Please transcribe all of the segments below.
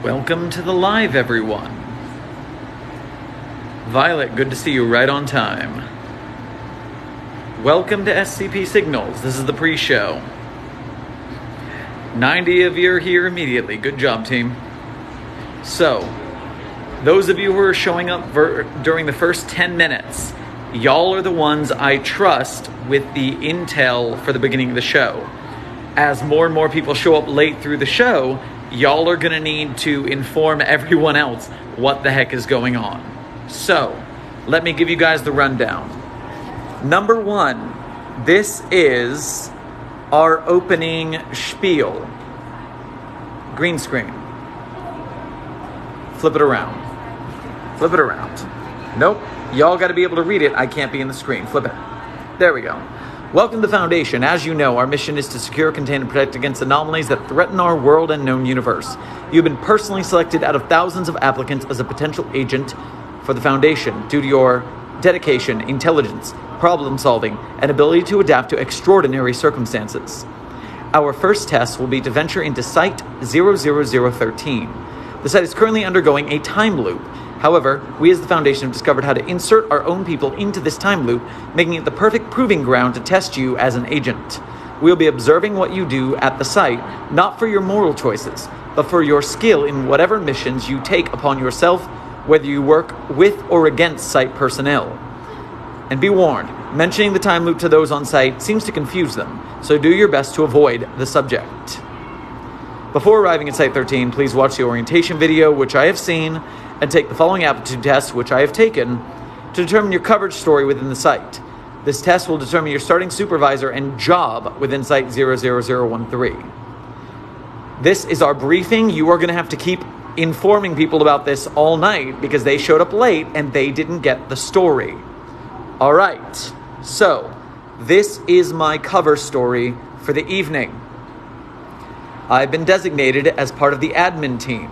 Welcome to the live, everyone. Violet, good to see you right on time. Welcome to SCP Signals. This is the pre-show. 90 of you are here immediately. Good job, team. So, those of you who are showing up during the first 10 minutes, y'all are the ones I trust with the intel for the beginning of the show. As more and more people show up late through the show, y'all are going to need to inform everyone else what the heck is going on. So, let me give you guys the rundown. Number one, this is our opening spiel. Green screen. Flip it around. Flip it around. Nope. Y'all got to be able to read it. I can't be in the screen. Flip it. There we go. Welcome to the Foundation. As you know, our mission is to secure, contain, and protect against anomalies that threaten our world and known universe. You've been personally selected out of thousands of applicants as a potential agent for the Foundation due to your dedication, intelligence, problem solving, and ability to adapt to extraordinary circumstances. Our first test will be to venture into Site-00013. The site is currently undergoing a time loop. However, we as the Foundation have discovered how to insert our own people into this time loop, making it the perfect proving ground to test you as an agent. We'll be observing what you do at the site, not for your moral choices, but for your skill in whatever missions you take upon yourself, whether you work with or against site personnel. And be warned, mentioning the time loop to those on site seems to confuse them, so do your best to avoid the subject. Before arriving at Site 13, please watch the orientation video, which I have seen, and take the following aptitude test, which I have taken, to determine your coverage story within the site. This test will determine your starting supervisor and job within Site 00013. This is our briefing. You are going to have to keep informing people about this all night because they showed up late and they didn't get the story. All right, so this is my cover story for the evening. I've been designated as part of the admin team,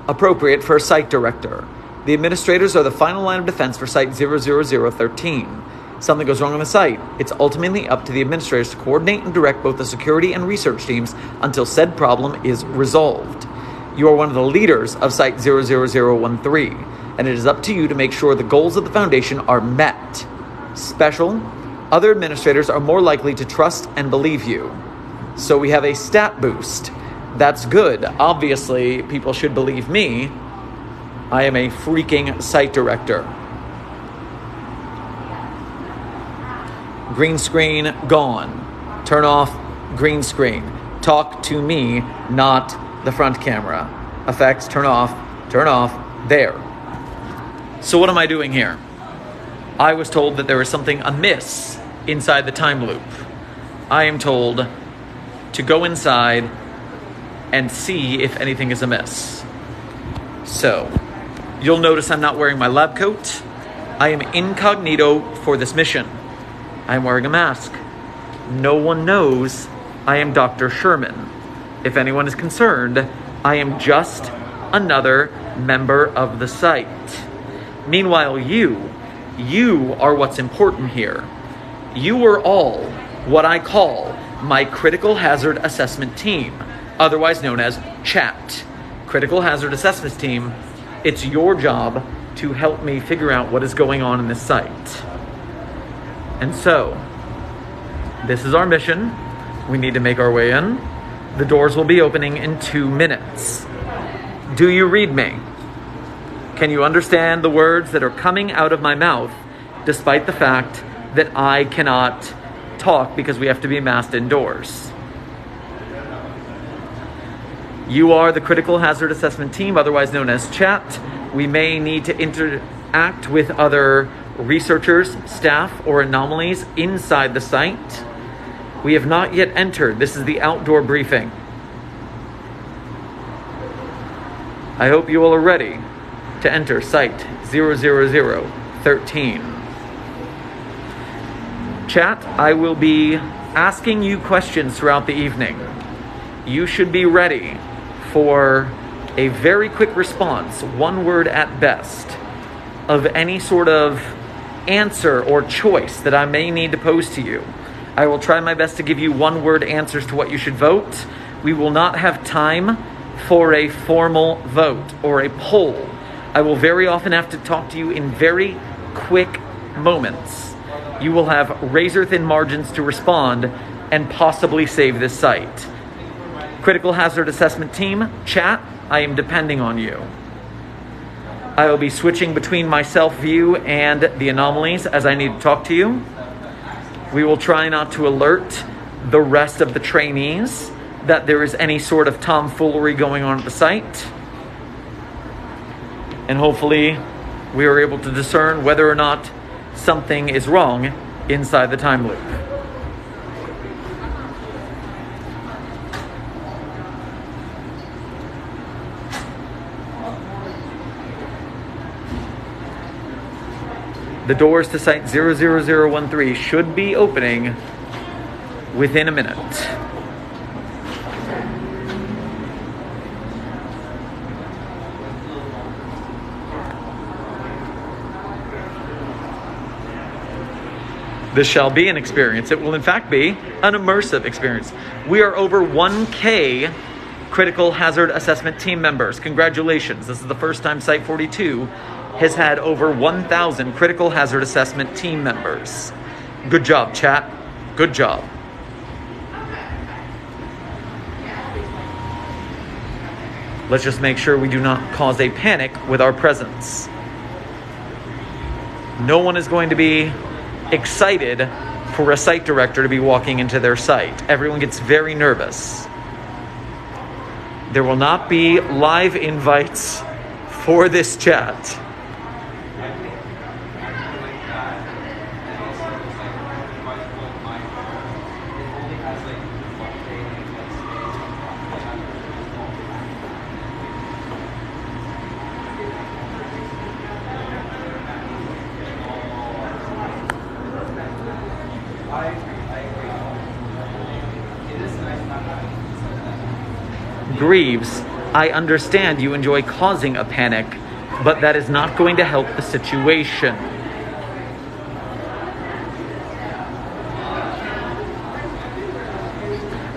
appropriate for a site director. The administrators are the final line of defense for Site 00013. Something goes wrong on the site. It's ultimately up to the administrators to coordinate and direct both the security and research teams until said problem is resolved. You are one of the leaders of Site 00013, and it is up to you to make sure the goals of the Foundation are met. Special, other administrators are more likely to trust and believe you. So we have a stat boost. That's good. Obviously, people should believe me. I am a freaking site director. Green screen, gone. Turn off green screen. Talk to me, not the front camera. Effects, turn off, there. So what am I doing here? I was told that there was something amiss inside the time loop. I am told to go inside and see if anything is amiss. So, you'll notice I'm not wearing my lab coat. I am incognito for this mission. I'm wearing a mask. No one knows I am Dr. Sherman. If anyone is concerned, I am just another member of the site. Meanwhile, you are what's important here. You are all what I call my Critical Hazard Assessment Team, otherwise known as CHAT. Critical Hazard Assessment Team, it's your job to help me figure out what is going on in this site. And so, this is our mission. We need to make our way in. The doors will be opening in 2 minutes. Do you read me? Can you understand the words that are coming out of my mouth, despite the fact that I cannot talk because we have to be masked indoors? You are the Critical Hazard Assessment Team, otherwise known as CHAT. We may need to interact with other researchers, staff, or anomalies inside the site. We have not yet entered. This is the outdoor briefing. I hope you all are ready to enter Site 00013. Chat, I will be asking you questions throughout the evening. You should be ready for a very quick response, one word at best, of any sort of answer or choice that I may need to pose to you. I will try my best to give you one-word answers to what you should vote. We will not have time for a formal vote or a poll. I will very often have to talk to you in very quick moments. You will have razor-thin margins to respond and possibly save this site. Critical Hazard Assessment Team, chat, I am depending on you. I will be switching between my self-view and the anomalies as I need to talk to you. We will try not to alert the rest of the trainees that there is any sort of tomfoolery going on at the site. And hopefully we are able to discern whether or not something is wrong inside the time loop. The doors to site 00013 should be opening within a minute. This shall be an experience. It will in fact be an immersive experience. We are over 1K Critical Hazard Assessment Team members. Congratulations. This is the first time Site-42 has had over 1,000 Critical Hazard Assessment Team members. Good job, chat. Good job. Let's just make sure we do not cause a panic with our presence. No one is going to be excited for a site director to be walking into their site. Everyone gets very nervous. There will not be live invites for this chat. Greaves, I understand you enjoy causing a panic, but that is not going to help the situation.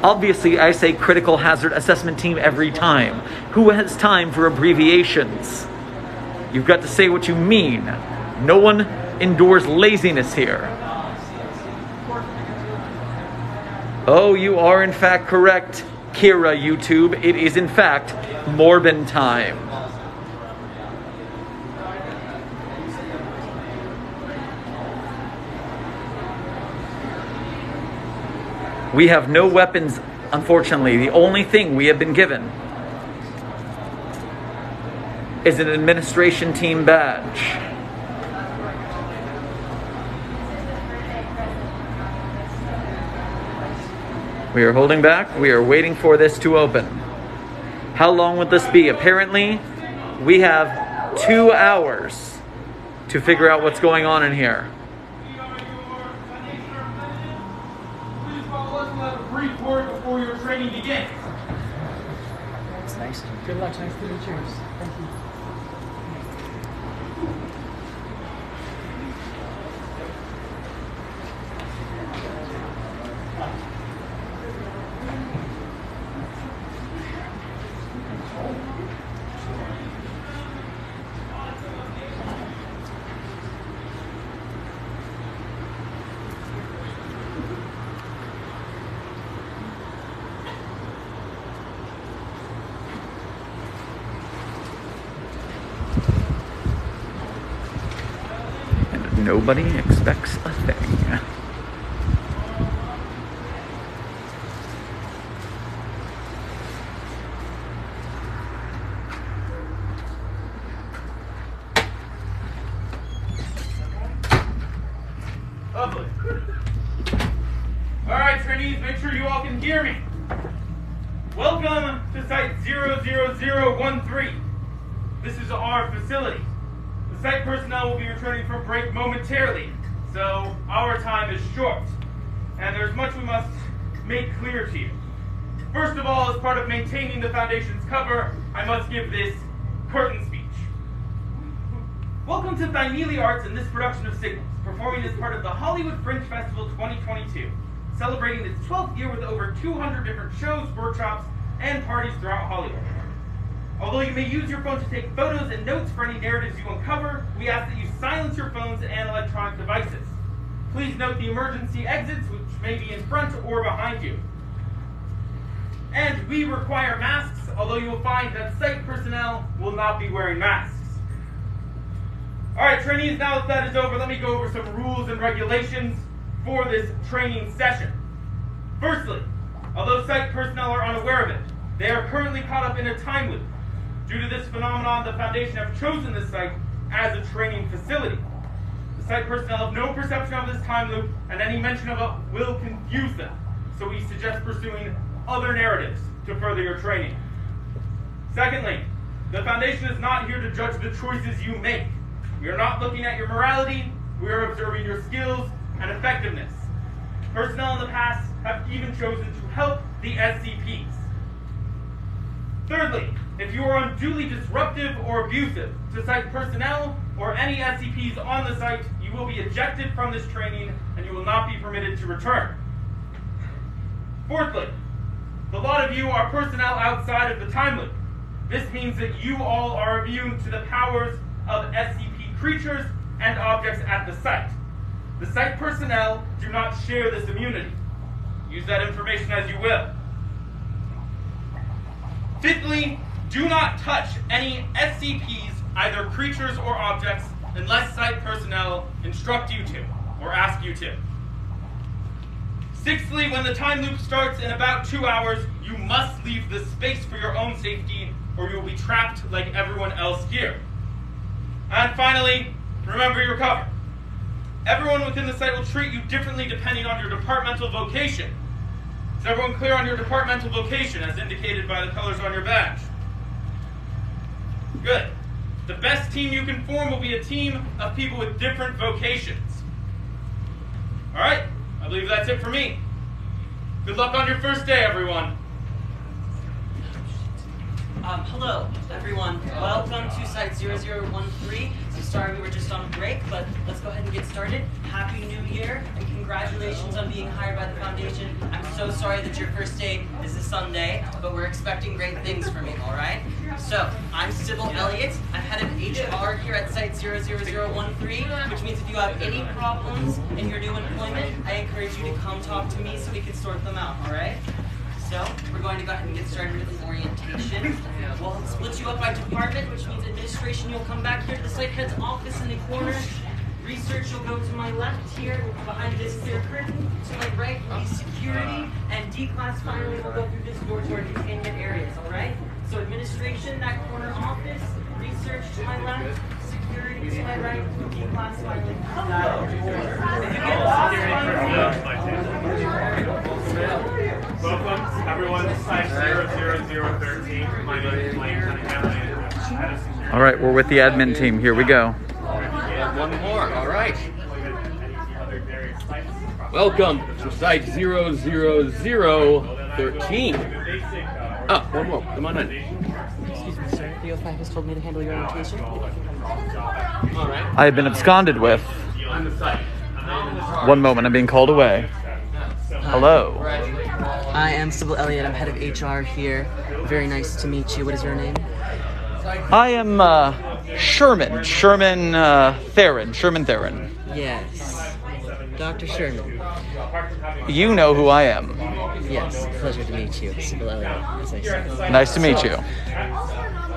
Obviously, I say Critical Hazard Assessment Team every time. Who has time for abbreviations? You've got to say what you mean. No one endures laziness here. Oh, you are in fact correct, Kira YouTube. It is in fact Morbin time. We have no weapons, unfortunately. The only thing we have been given is an administration team badge. We are holding back. We are waiting for this to open. How long would this be? Apparently, we have 2 hours to figure out what's going on in here. Please follow us. We'll have a brief word before your training begins. It's nice. Good luck. Nice to meet you. Thank you. Nobody expects a thing. Lovely. Alright, trainees, make sure you all can hear me. Welcome to Site 00013. This is our facility. The site personnel will be returning from break momentarily, so our time is short, and there's much we must make clear to you. First of all, as part of maintaining the Foundation's cover, I must give this curtain speech. Welcome to Thymealy Arts and this production of Signals, performing as part of the Hollywood Fringe Festival 2022, celebrating its 12th year with over 200 different shows, workshops, and parties throughout Hollywood. Although you may use your phone to take photos and notes for any narratives you uncover, we ask that you silence your phones and electronic devices. Please note the emergency exits, which may be in front or behind you. And we require masks, although you will find that site personnel will not be wearing masks. Alright, trainees, now that is over, let me go over some rules and regulations for this training session. Firstly, although site personnel are unaware of it, they are currently caught up in a time loop. Due to this phenomenon, the Foundation have chosen this site as a training facility. The site personnel have no perception of this time loop, and any mention of it will confuse them. So we suggest pursuing other narratives to further your training. Secondly, the Foundation is not here to judge the choices you make. We are not looking at your morality, we are observing your skills and effectiveness. Personnel in the past have even chosen to help the SCPs. Thirdly, if you are unduly disruptive or abusive to site personnel or any SCPs on the site, you will be ejected from this training and you will not be permitted to return. Fourthly, the lot of you are personnel outside of the time loop. This means that you all are immune to the powers of SCP creatures and objects at the site. The site personnel do not share this immunity. Use that information as you will. Fifthly, do not touch any SCPs, either creatures or objects, unless site personnel instruct you to, or ask you to. Sixthly, when the time loop starts in about 2 hours, you must leave the space for your own safety, or you will be trapped like everyone else here. And finally, remember your cover. Everyone within the site will treat you differently depending on your departmental vocation. Is everyone clear on your departmental vocation as indicated by the colors on your badge? Good. The best team you can form will be a team of people with different vocations. Alright, I believe that's it for me. Good luck on your first day, everyone. Hello, everyone. Welcome to Site 0013. So sorry we were just on break, but let's go ahead and get started. Happy New Year, and congratulations on being hired by the Foundation. I'm so sorry that your first day is a Sunday, but we're expecting great things from you, all right? So, I'm Sybil Elliott. I'm head of HR here at Site 00013, which means if you have any problems in your new employment, I encourage you to come talk to me so we can sort them out, all right? So, we're going to go ahead and get started with an orientation. We'll split you up by department, which means administration, you'll come back here to the site head's office in the corner. Research, you'll go to my left here, behind this clear curtain. To my right will be security, and D-class finally will go through this door to our containment areas, alright? So administration, that corner office, research to my left, security to my right, D-class finally that door. If you get lost, Welcome, everyone, to Site 00013. My name is Mike, and I'm head of security. All right, we're with the admin team. Here we go. One more, all right. Welcome to Site 00013. Ah, one more, come on in. Excuse me, sir. The O5 has told me to handle your orientation. All right. I have been absconded with. On the site. One moment, I'm being called away. Hello. I am Sybil Elliott. I'm head of HR here. Very nice to meet you. What is your name? I am Sherman Theron. Yes. Dr. Sherman. You know who I am. Yes. Pleasure to meet you. Sybil Elliott, as I said. Nice to meet you.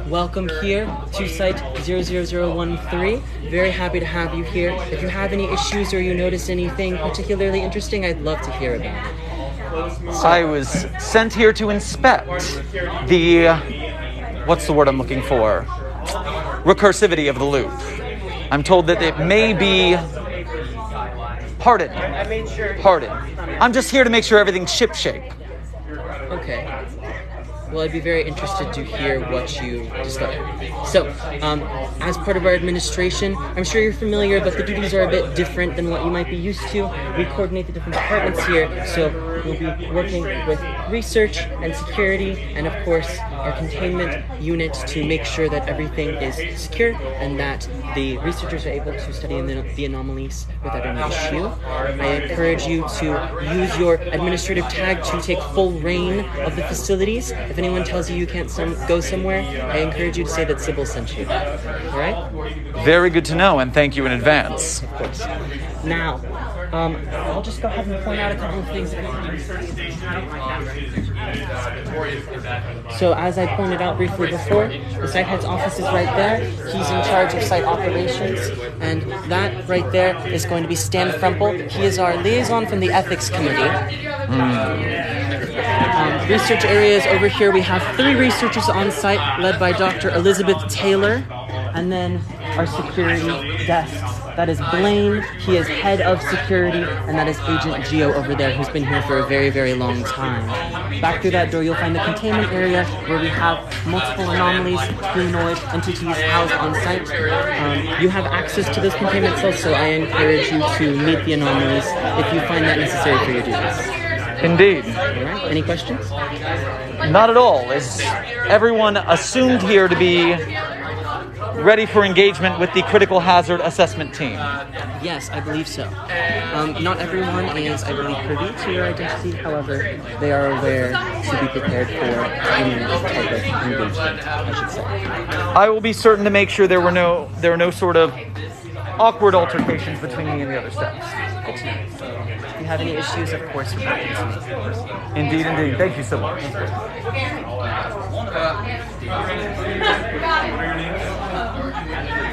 Welcome here to Site 00013. Very happy to have you here. If you have any issues or you notice anything particularly interesting, I'd love to hear about it. I was sent here to inspect the, what's the word I'm looking for? Recursivity of the loop. I'm told that it may be, pardon. I'm just here to make sure everything's shipshape. Okay. Well, I'd be very interested to hear what you discovered. So, as part of our administration, I'm sure you're familiar, but the duties are a bit different than what you might be used to. We coordinate the different departments here, so we'll be working with research and security, and of course our containment unit to make sure that everything is secure and that the researchers are able to study the anomalies without any issue. I encourage you to use your administrative tag to take full reign of the facilities. If anyone tells you you can't go somewhere, I encourage you to say that Sybil sent you. Alright? Very good to know, and thank you in advance. Of course. Now, I'll just go ahead and point out a couple of things. So as I pointed out briefly before, the site head's office is right there. He's in charge of site operations, and that right there is going to be Stan Frempel. He is our liaison from the ethics committee. Research areas over here, we have 3 researchers on site led by Dr. Elizabeth Taylor, and then our security desks. That is Blaine, he is head of security, and that is Agent Geo over there, who's been here for a very, very long time. Back through that door, you'll find the containment area, where we have multiple anomalies, humanoid entities housed on site. You have access to those containment cells, so I encourage you to meet the anomalies if you find that necessary for your duties. Indeed. Alright, any questions? Not at all. Is everyone assumed here to be ready for engagement with the critical hazard assessment team? Yes, I believe so. Not everyone is, I believe, privy to your identity. However, they are aware to be prepared for any type of engagement, I should say. I will be certain to make sure there are no sort of awkward altercations between me and the other staff. If you have any issues, of course, report them to me. Indeed, indeed. Thank you so much.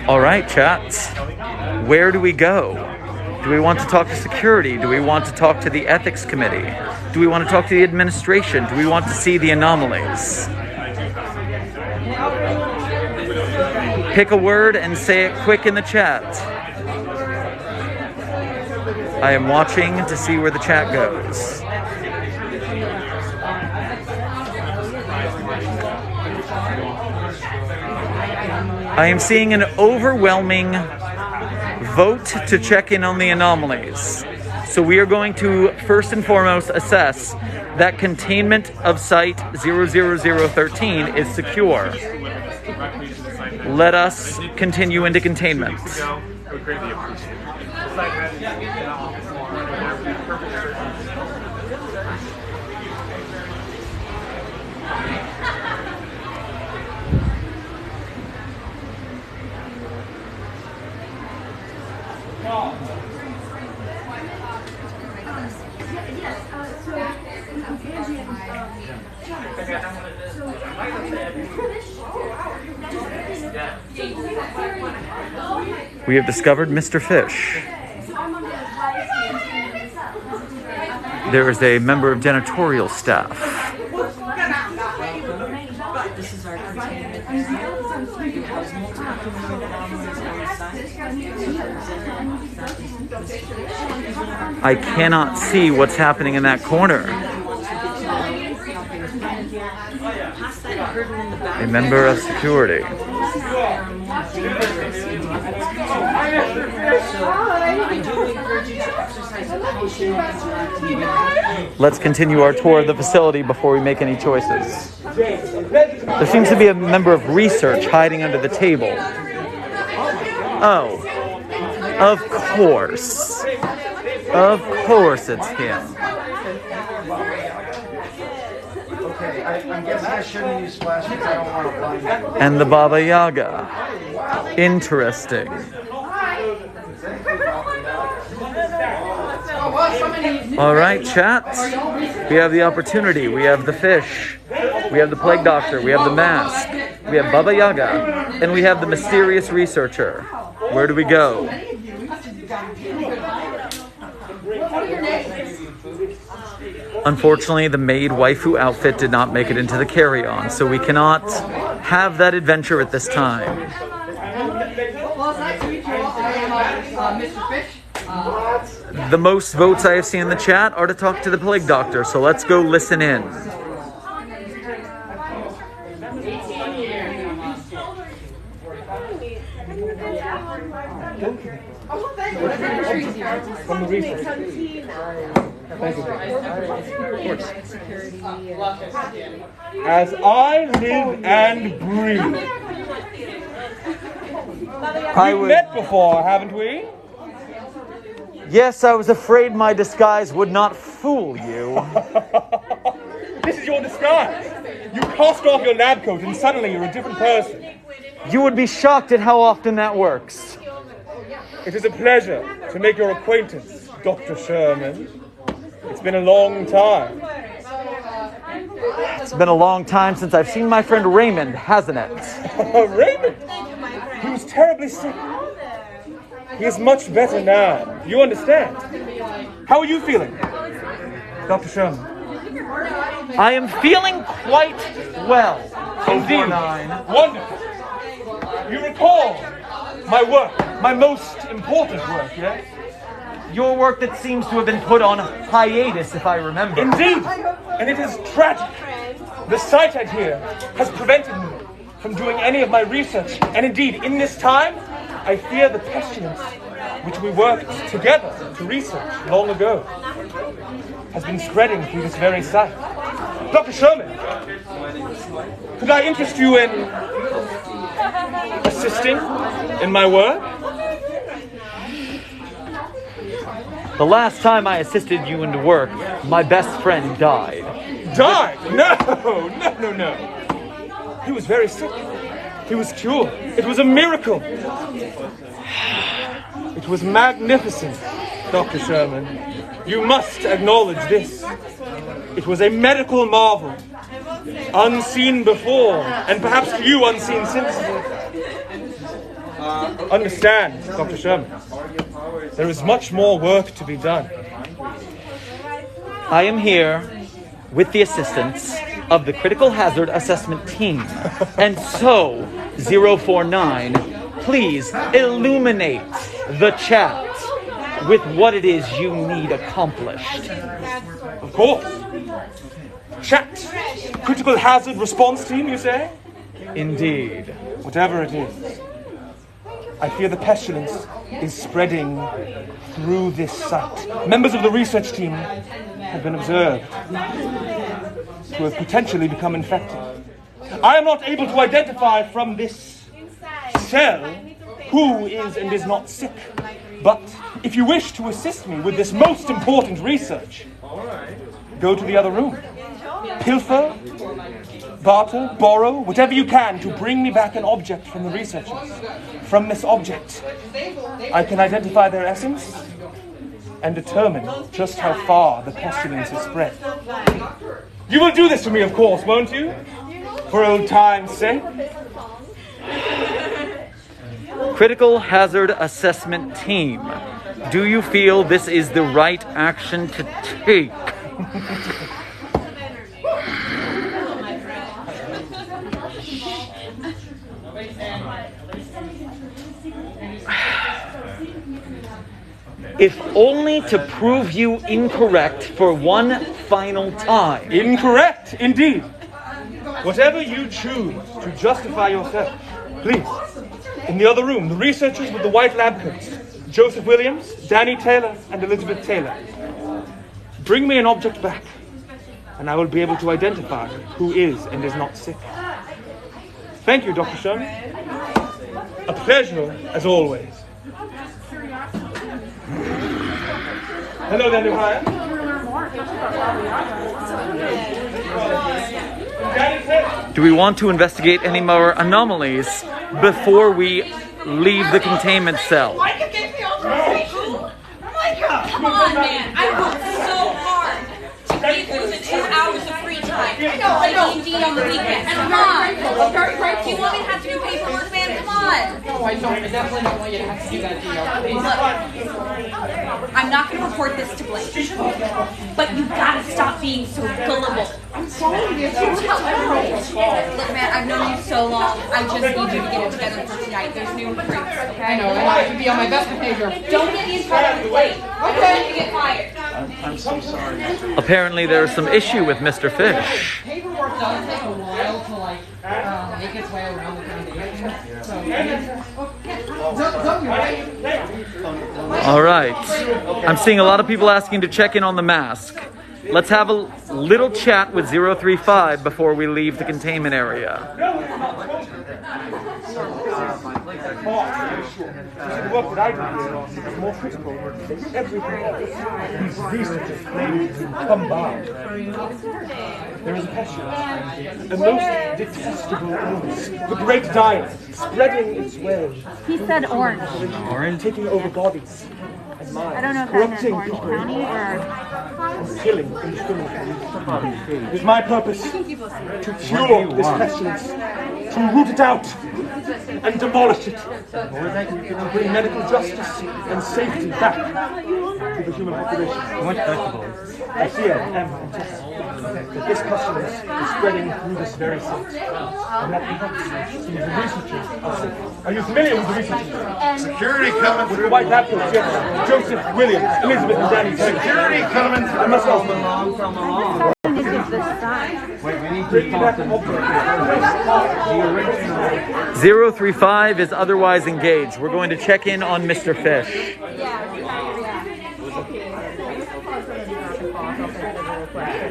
All right, chat. Where do we go? Do we want to talk to security? Do we want to talk to the ethics committee? Do we want to talk to the administration? Do we want to see the anomalies? Pick a word and say it quick in the chat. I am watching to see where the chat goes. I am seeing an overwhelming vote to check in on the anomalies. So we are going to first and foremost assess that containment of Site 00013 is secure. Let us continue into containment. We have discovered Mr. Fish. There is a member of janitorial staff. This is our containment area. It has multiple community anomalies on site. I cannot see what's happening in that corner. A member of security. Let's continue our tour of the facility before we make any choices. There seems to be a member of research hiding under the table. Oh, of course. Of course it's him. I'm guessing I shouldn't use flash because I don't want to blind you. And the Baba Yaga. Interesting. All right, chat. We have the opportunity. We have the fish. We have the plague doctor. We have the mask. We have Baba Yaga. And we have the mysterious researcher. Where do we go? Unfortunately, the maid waifu outfit did not make it into the carry-on, so we cannot have that adventure at this time. Well, it's nice to meet you all. I am Mr. Fish. The most votes I have seen in the chat are to talk to the plague doctor, so let's go listen in. From the research. Thank you. As I live and breathe. We've met before, haven't we? Yes, I was afraid my disguise would not fool you. This is your disguise. You cast off your lab coat and suddenly you're a different person. You would be shocked at how often that works. It is a pleasure to make your acquaintance, Dr. Sherman. It's been a long time. It's been a long time since I've seen my friend Raymond, hasn't it? Raymond? He was terribly sick. He is much better now. You understand? How are you feeling, Dr. Sherman? I am feeling quite well. Indeed. Wonderful. You recall my work, my most important work, yes? Your work that seems to have been put on hiatus, if I remember. Indeed. And it is tragic. The site out here has prevented me from doing any of my research. And indeed, in this time, I fear the pestilence which we worked together to research long ago has been spreading through this very site. Dr. Sherman, could I interest you in assisting in my work? The last time I assisted you into work, my best friend died. Died? No. He was very sick. He was cured. It was a miracle. It was magnificent, Dr. Sherman. You must acknowledge this. It was a medical marvel, unseen before, and perhaps to you unseen since. Understand, Dr. Sherman, there is much more work to be done. I am here with the assistance of the Critical Hazard Assessment Team. And so, 049, please illuminate the chat with what it is you need accomplished. Of course. Chat. Critical Hazard Response Team, you say? Indeed. Whatever it is. I fear the pestilence is spreading through this site. Members of the research team have been observed to have potentially become infected. I am not able to identify from this cell who is and is not sick. But if you wish to assist me with this most important research, go to the other room. Pilfer, barter, borrow, whatever you can to bring me back an object from the researchers. From this object, I can identify their essence and determine just how far the pestilence is spread. You will do this for me, of course, won't you? For old time's sake. Critical Hazard Assessment Team, do you feel this is the right action to take? If only to prove you incorrect for one final time. Incorrect, indeed. Whatever you choose to justify yourself, please. In the other room, the researchers with the white lab coats, Joseph Williams, Danny Taylor, and Elizabeth Taylor. Bring me an object back, and I will be able to identify who is and is not sick. Thank you, Dr. Sherman. A pleasure, as always. Hello there, new hire. Do we want to investigate any more anomalies before we leave the containment cell? Come on, man. I worked so hard to give you the 2 hours of free time. I know. D&D on the weekend. Come on. Do you want me to have to do paperwork, man? Come on. No, I don't. I definitely don't want you to have to do that, Gio. Look, I'm not going to report this to Blake, but you gotta stop being so gullible. I'm sorry, you're so Look, man, I've known you so long. I just need you to get it together for tonight. There's new recruits, okay? I know, and I have to be on my best behavior. Don't get me in trouble with Blake. I don't need to get fired. I'm so sorry. Apparently there is some issue with Mr. Fish. Paperwork does take a while to make its way around the foundation. So, All right. I'm seeing a lot of people asking to check in on the mask. Let's have a little chat with 035 before we leave the containment area. The work that I do is more critical than everything else. These researchers claim to come by. There is a pestilence, a most detestable illness, the great dire, spreading its way. He said orange. Taking over bodies and minds. I don't know if that meant corrupting Orange people, County or... and killing indiscriminately. It is my purpose to cure this pestilence, to root it out and demolish it, to bring medical justice and safety back to the human population. I fear and anticipate that this pestilence is spreading through this very site, and that perhaps some of the researchers are sick. Are you familiar with the researchers? Security coming With through. the white lab coats, yes. Joseph, William, Elizabeth, and Danny. Security coming I through. must ask them. This is the sign. Bring me back an object. 035 is otherwise engaged. We're going to check in on Mr. Fish.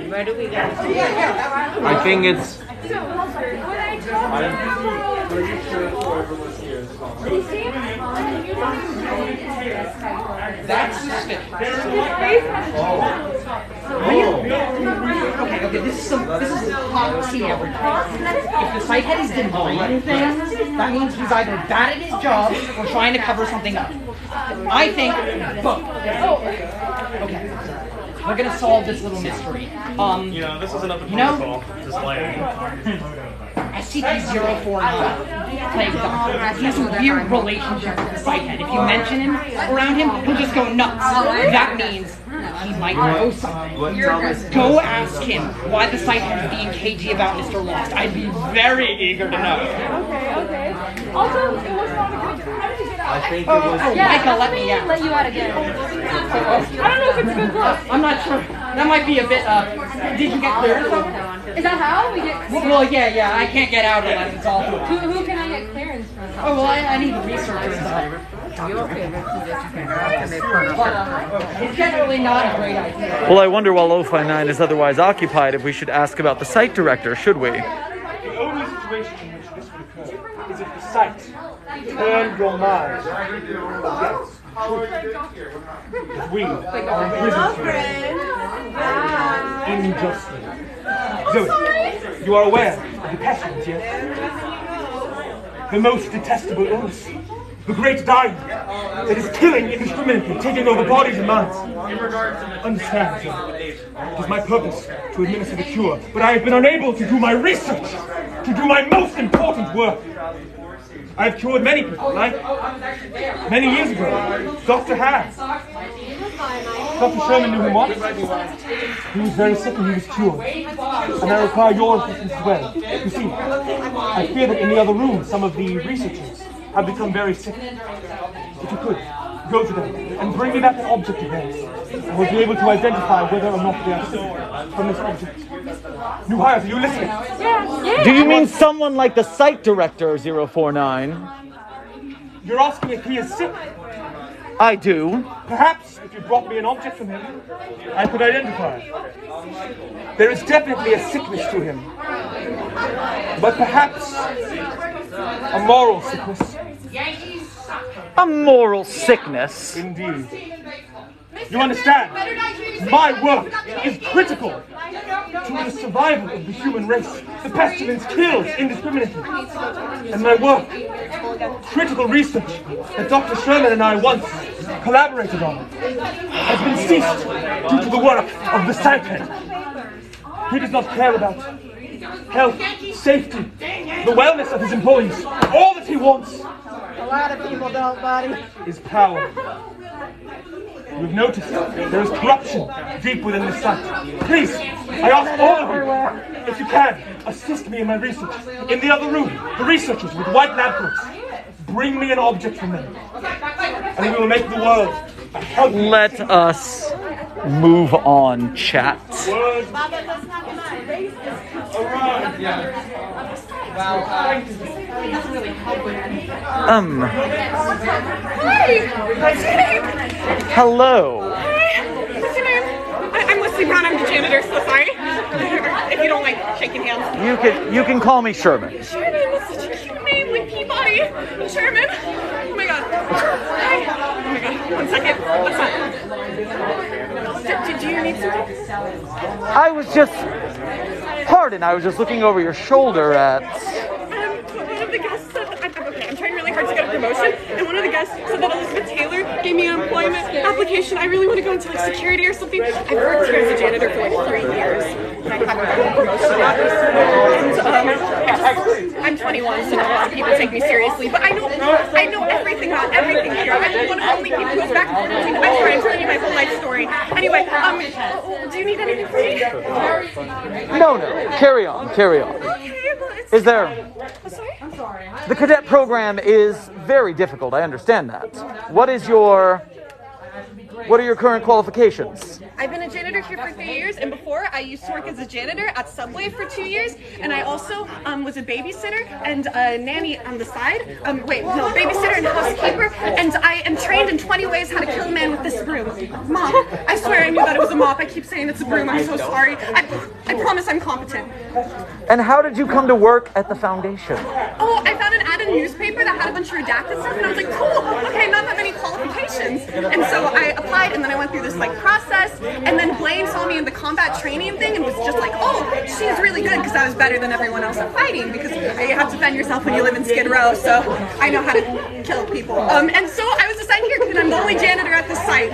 Where do we go? I think it's. That's suspicious. Okay, this is hot tea, everybody. If the site head is denying things, that means he's either bad at his job or trying to cover something up. I think both. Okay. We're gonna solve this little mystery. This isn't up to You know- protocol. Just like. SCP-049, Plague Doctor. He has a weird relationship with the site head. If you mention him around him, he'll just go nuts. That means he might know something. Go ask him why the site head is being cagey about Mr. Lost. I'd be very eager to know. Okay. Also, it was not a good... How did you get out? Micah, let me out. Let you out again. I don't know if it's a good look. I'm not sure. That might be a bit, did you get clearance from? Is that how we get... Well, yeah, I can't get out unless it's all through. Who can I get clearance from? Oh, well, I need researchers. But, it's generally not a great idea. Well, I wonder while 059 is otherwise occupied if we should ask about the site director, should we? The only situation in which this would occur is if the site turned your mind against truth. If we are imprisoned unjustly. Zoe, you are aware of the pestilence, yes? The most detestable illness. The great dying that is killing indiscriminately, taking over bodies and minds. Understand, Zoe, it is my purpose to administer the cure, but I have been unable to do my research, to do my most important work. I have cured many people, like many years ago, Dr. Harris. Dr. Sherman knew him once. He was very sick and he was cured. And I require your assistance as well. You see, I fear that in the other room, some of the researchers have become very sick. If you could, go to them and bring me back an object of theirs. And we'll be able to identify whether or not they are sick from this object. New hires, are you listening? Yeah. Do you mean someone like the site director, 049? You're asking if he is sick. I do. Perhaps if you brought me an object from him, I could identify it. There is definitely a sickness to him. But perhaps a moral sickness. A moral sickness. Indeed. You understand? My work is critical to the survival of the human race. The pestilence kills indiscriminately. And my work, critical research that Dr. Sherman and I once collaborated on, has been ceased due to the work of the site head. He does not care about health, safety, the wellness of his employees. All that he wants, A lot of people don't, buddy. is power. You've noticed there is corruption deep within this site. Please, I ask all of you, if you can, assist me in my research. In the other room, the researchers with white lab coats, bring me an object from them. And we will make the world a healthy... Let us move on, chat. World Well, it doesn't really help with anything. Hi! What's your name? Hello. Hi! What's your name? I'm Leslie Brown, I'm the janitor, so sorry. If you don't like shaking hands. You can call me Sherman. Sherman, that's such a cute name, like Peabody. Sherman. Oh my god. Hi. Oh my god. 1 second. What's that? Do you need something? I was just looking over your shoulder at... One of the guests said that I'm trying really hard to get a promotion, and one of the guests said that Elizabeth Taylor gave me an employment application. I really want to go into like security or something. I've worked here as a janitor for like 3 years, and I haven't gotten a promotion yet. And I'm 21, so not a lot of people take me seriously, but I know everything about everything here. I'm one of the only people who's back from 14. I'm sorry, I'm telling you my whole life story. Anyway, do you need anything from me? No, carry on. Okay, well, it's... Is there... Sorry? I'm sorry. The cadet program is very difficult, I understand that. What are your current qualifications? I've been a janitor here for 3 years, and before I used to work as a janitor at Subway for 2 years, and I also was a babysitter and a nanny on the side. Babysitter and housekeeper, and I am trained in 20 ways how to kill a man with this broom. Mom, I swear I knew that it was a mop. I keep saying it's a broom. I'm so sorry. I promise I'm competent. And how did you come to work at the Foundation? Oh, I found an ad in a newspaper that had a bunch of redacted stuff, and I was like, cool, okay, not that many qualifications. And so I applied, and then I went through this like process, and then Blaine saw me in the combat training thing and was just like, oh, she's really good, because I was better than everyone else at fighting, because you have to defend yourself when you live in Skid Row, so I know how to kill people. And so I was assigned here, and I'm the only janitor at this site,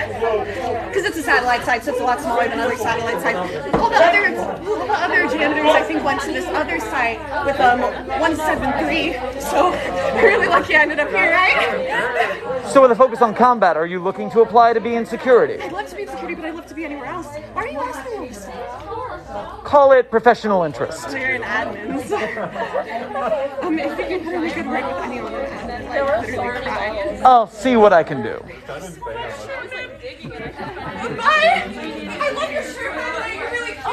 because it's a satellite site, so it's a lot smaller than other satellite sites. All the other janitors, I think, went to this other site with 173, so really lucky I ended up here, right? So with a focus on combat, are you looking to apply to be in security? I'd love to be in security, but I'd love to be anywhere else. Why are you asking me this? Call it professional interest. So you're an admin. If you can put a really good word with anyone in admin, I'd literally cry. I'll see what I can do. Bye! I love your shirt, by the way. You're really cute.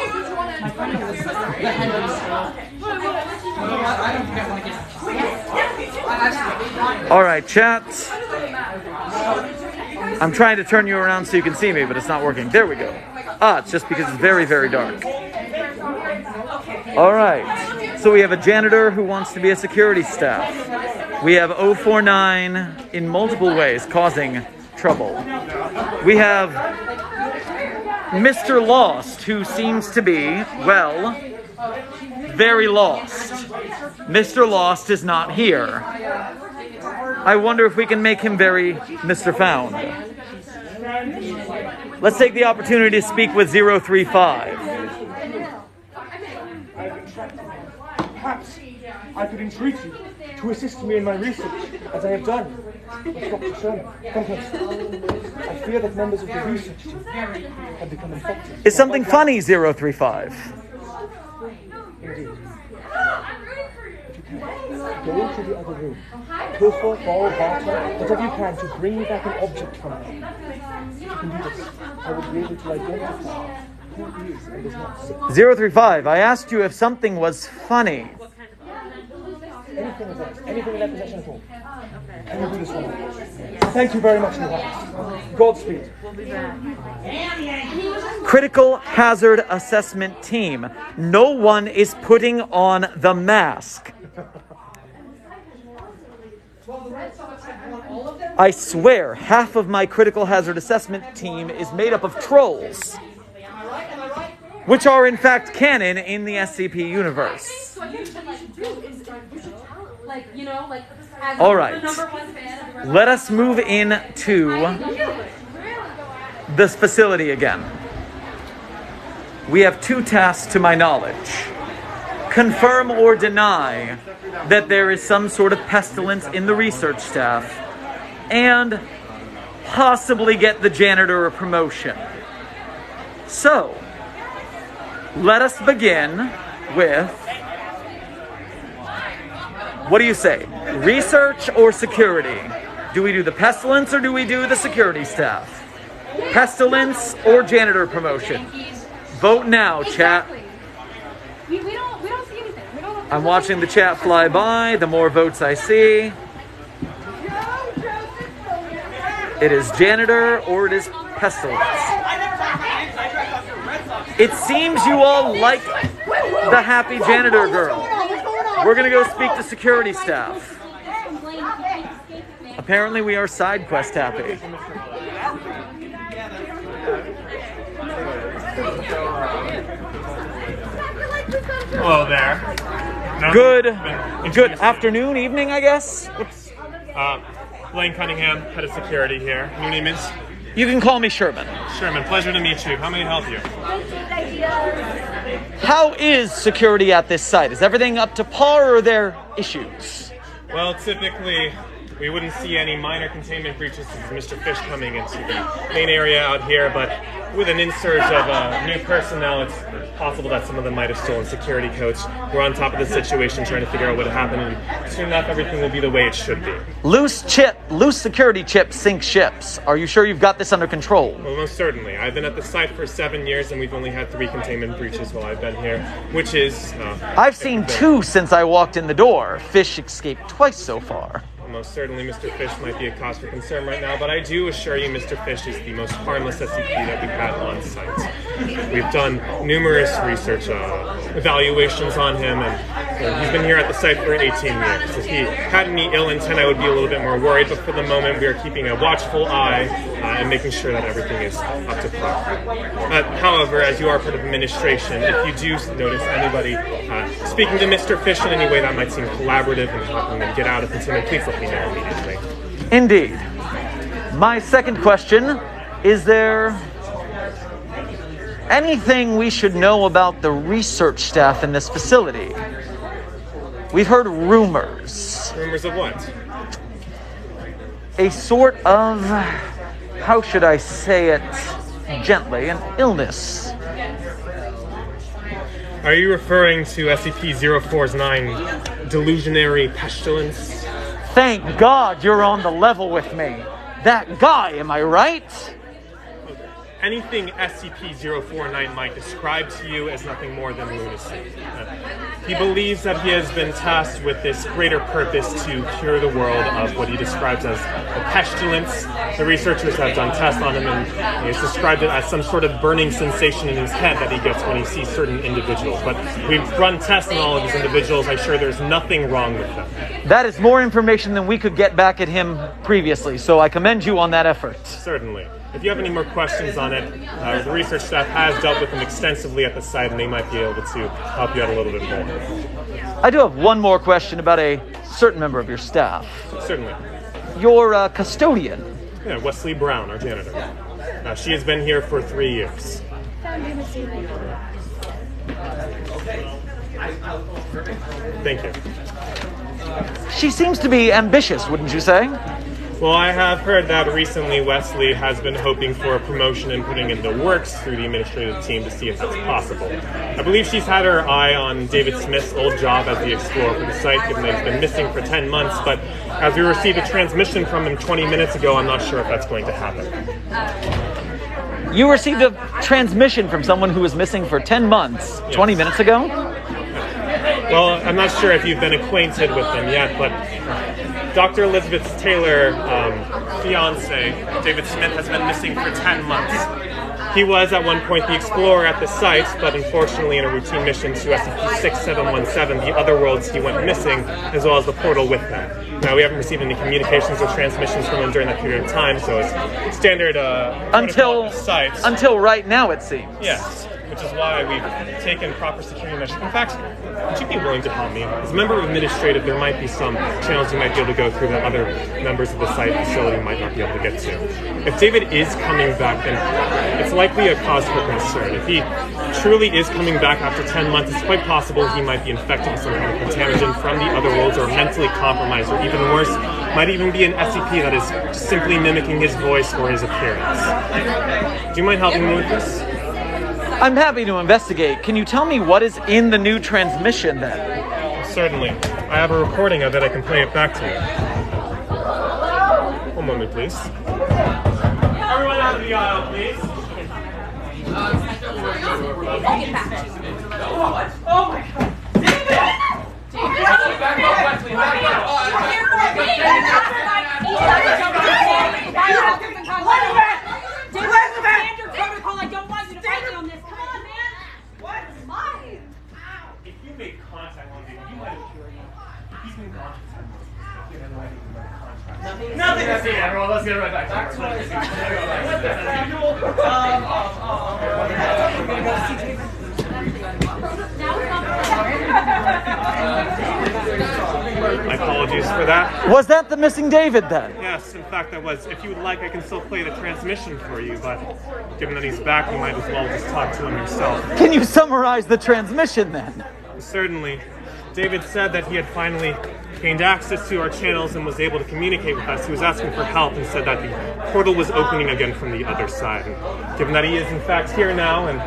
All right, chat. I'm trying to turn you around so you can see me, but it's not working. There we go. It's just because it's very, very dark. All right. So we have a janitor who wants to be a security staff. We have 049 in multiple ways causing trouble. We have Mr. Lost, who seems to be, well, very lost. Mr. Lost is not here. I wonder if we can make him very Mr. Found. Let's take the opportunity to speak with 035. Perhaps I could entreat you to assist me in my research, as I have done with Dr. Sherman. Come close. I fear that members of the research team have become infected. Is something funny, 035? Indeed. Go to the other room. Pilfer, borrow, barter, whatever you can to bring me back an object from there. If you can do this, I will be able to identify who is and is not sick. 035, I asked you if something was funny. Anything of that, anything in that possession at all. Can you do this one? Thank you very much, Your Highness. Godspeed. Critical hazard assessment team. No one is putting on the mask. I swear, half of my critical hazard assessment team is made up of trolls, which are in fact canon in the SCP universe. All right, let us move into this facility again. We have 2 tasks to my knowledge. Confirm or deny that there is some sort of pestilence in the research staff, and possibly get the janitor a promotion. So, let us begin with, what do you say? Research or security? Do we do the pestilence or do we do the security staff? Pestilence or janitor promotion? Vote now, chat. We don't see anything. We don't I'm watching the chat fly by. The more votes I see, it is Janitor or it is Pestilence. It seems you all like the happy Janitor girl. We're gonna go speak to security staff. Apparently we are side quest happy. Hello there. Good afternoon, evening, I guess. Whoops. Blaine Cunningham, head of security here. Your name is? You can call me Sherman. Sherman, pleasure to meet you. How may I help you? How is security at this site? Is everything up to par or are there issues? Well, typically, we wouldn't see any minor containment breaches as Mr. Fish coming into the main area out here, but with an insurge of new personnel, it's possible that some of them might have stolen security codes. We're on top of the situation, trying to figure out what happened, and soon enough, everything will be the way it should be. Loose security chips sink ships. Are you sure you've got this under control? Well, most certainly. I've been at the site for 7 years, and we've only had 3 containment breaches while I've been here, which is... I've seen 2 since I walked in the door. Fish escaped twice so far. Most certainly, Mr. Fish might be a cause for concern right now, but I do assure you Mr. Fish is the most harmless SCP that we've had on site. We've done numerous research evaluations on him, and he's been here at the site for 18 years. If he had any ill intent, I would be a little bit more worried, but for the moment, we are keeping a watchful eye and making sure that everything is up to par. However, as you are part of administration, if you do notice anybody speaking to Mr. Fish in any way that might seem collaborative and helping them get out of containment, please let me know immediately. Indeed. My second question, is there anything we should know about the research staff in this facility? We've heard rumors. Rumors of what? A sort of, how should I say it gently, an illness. Are you referring to SCP-049 delusionary pestilence? Thank God you're on the level with me. That guy, am I right? Anything SCP-049 might describe to you as nothing more than lunacy. He believes that he has been tasked with this greater purpose to cure the world of what he describes as a pestilence. The researchers have done tests on him, and he has described it as some sort of burning sensation in his head that he gets when he sees certain individuals. But we've run tests on all of these individuals. I'm sure there's nothing wrong with them. That is more information than we could get back at him previously, so I commend you on that effort. Certainly. If you have any more questions on it, the research staff has dealt with them extensively at the site, and they might be able to help you out a little bit more. I do have one more question about a certain member of your staff. Certainly. Your custodian. Yeah, Wesley Brown, our janitor. She has been here for 3 years. Thank you. She seems to be ambitious, wouldn't you say? Well, I have heard that recently Wesley has been hoping for a promotion and putting in the works through the administrative team to see if that's possible. I believe she's had her eye on David Smith's old job as the explorer for the site, given that he's been missing for 10 months, but as we received a transmission from him 20 minutes ago, I'm not sure if that's going to happen. You received a transmission from someone who was missing for 10 months, 20 minutes ago? Well, I'm not sure if you've been acquainted with them yet, but Dr. Elizabeth Taylor, fiance, David Smith, has been missing for 10 months. He was at one point the explorer at the site, but unfortunately in a routine mission to SCP-6717, the other worlds, he went missing, as well as the portal with them. Now, we haven't received any communications or transmissions from him during that period of time, so it's standard until sites. Until right now, it seems. Yes, which is why we've taken proper security measures. In fact, would you be willing to help me? As a member of administrative, there might be some channels you might be able to go through that other members of the site facility might not be able to get to. If David is coming back, then it's likely a cause for concern. If he truly is coming back after 10 months, it's quite possible he might be infected with some kind of contagion from the other worlds, or mentally compromised, or even worse, might even be an SCP that is simply mimicking his voice or his appearance. Do you mind helping me with this? I'm happy to investigate. Can you tell me what is in the new transmission then? Certainly. I have a recording of it. I can play it back to you. One moment, please. Everyone out of the aisle, please. I'll get back to you. Oh my God. David! Nothing to see, everyone. Let's get right back to Apologies for that. Was that the missing David then? Yes, in fact that was. If you would like, I can still play the transmission for you, but given that he's back, you might as well just talk to him yourself. Can you summarize the transmission then? Certainly. David said that he had finally gained access to our channels and was able to communicate with us. He was asking for help and said that the portal was opening again from the other side. And given that he is in fact here now, and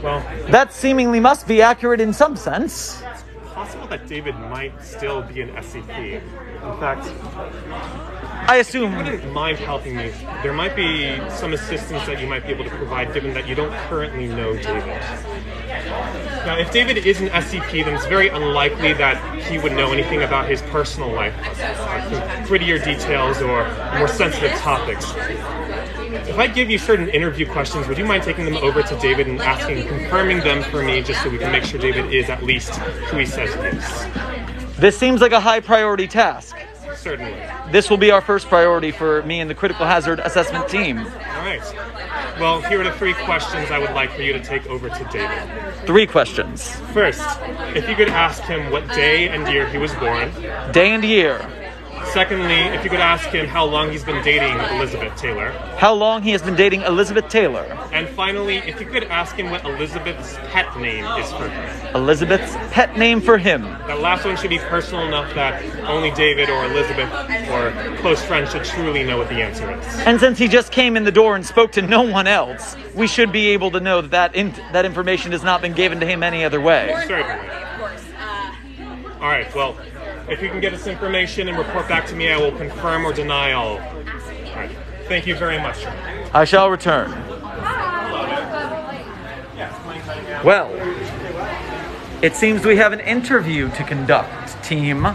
well... That seemingly must be accurate in some sense. It's possible that David might still be an SCP. In fact... I assume... If you wouldn't mind helping me, there might be some assistance that you might be able to provide given that you don't currently know David. Now, if David is an SCP, then it's very unlikely that he would know anything about his personal life, grittier details or more sensitive topics. If I give you certain interview questions, would you mind taking them over to David and confirming them for me, just so we can make sure David is at least who he says he is? This seems like a high priority task. Certainly. This will be our first priority for me and the critical hazard assessment team. All right. Well, here are the 3 questions I would like for you to take over to David. 3 questions. First, if you could ask him what day and year he was born. Day and year. Secondly, if you could ask him how long he's been dating Elizabeth Taylor. How long he has been dating Elizabeth Taylor. And finally, if you could ask him what Elizabeth's pet name is for him. Elizabeth's pet name for him. That last one should be personal enough that only David or Elizabeth or close friends should truly know what the answer is. And since he just came in the door and spoke to no one else, we should be able to know that that information has not been given to him any other way. Certainly. All right, well, if you can get this information and report back to me, I will confirm or deny all. All right. Thank you very much. I shall return. Well, it seems we have an interview to conduct, team.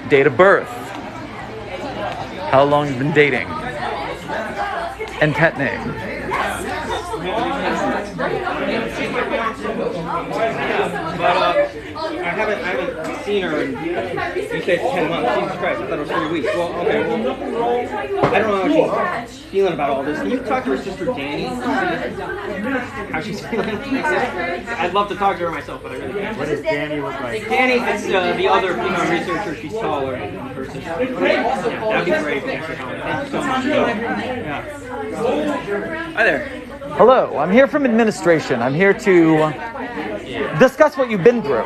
Date of birth. How long you've been dating. And pet name. But I haven't seen her in, you say it's 10 months. Jesus Christ, I thought it was 3 weeks. Well, okay, well, I don't know how she's feeling about all this. Can you talk to her sister Danny? How she's feeling? I'd love to talk to her myself, but I really can't. What does Danny look like? Danny is the other female researcher. She's taller than her sister. Yeah, that'd be great. Thanks for coming. Thank you so much. Yeah. Hi there. Hello, I'm here from administration. I'm here to discuss what you've been through.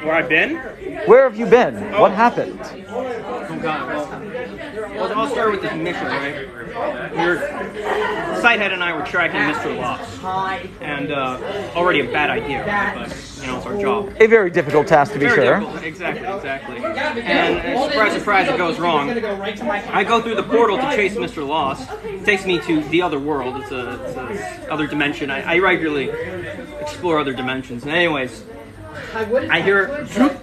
Where I've been? Where have you been? What happened? Oh God. Well, I'll start with this mission, right? The Sighthead and I were tracking Mr. Lost, and already a bad idea, but you know, it's our job. A very difficult task to be sure. Difficult. Exactly. And surprise, surprise, it goes wrong. I go through the portal to chase Mr. Lost. It takes me to the other world. It's a other dimension. I regularly explore other dimensions. And anyways, I hear zoop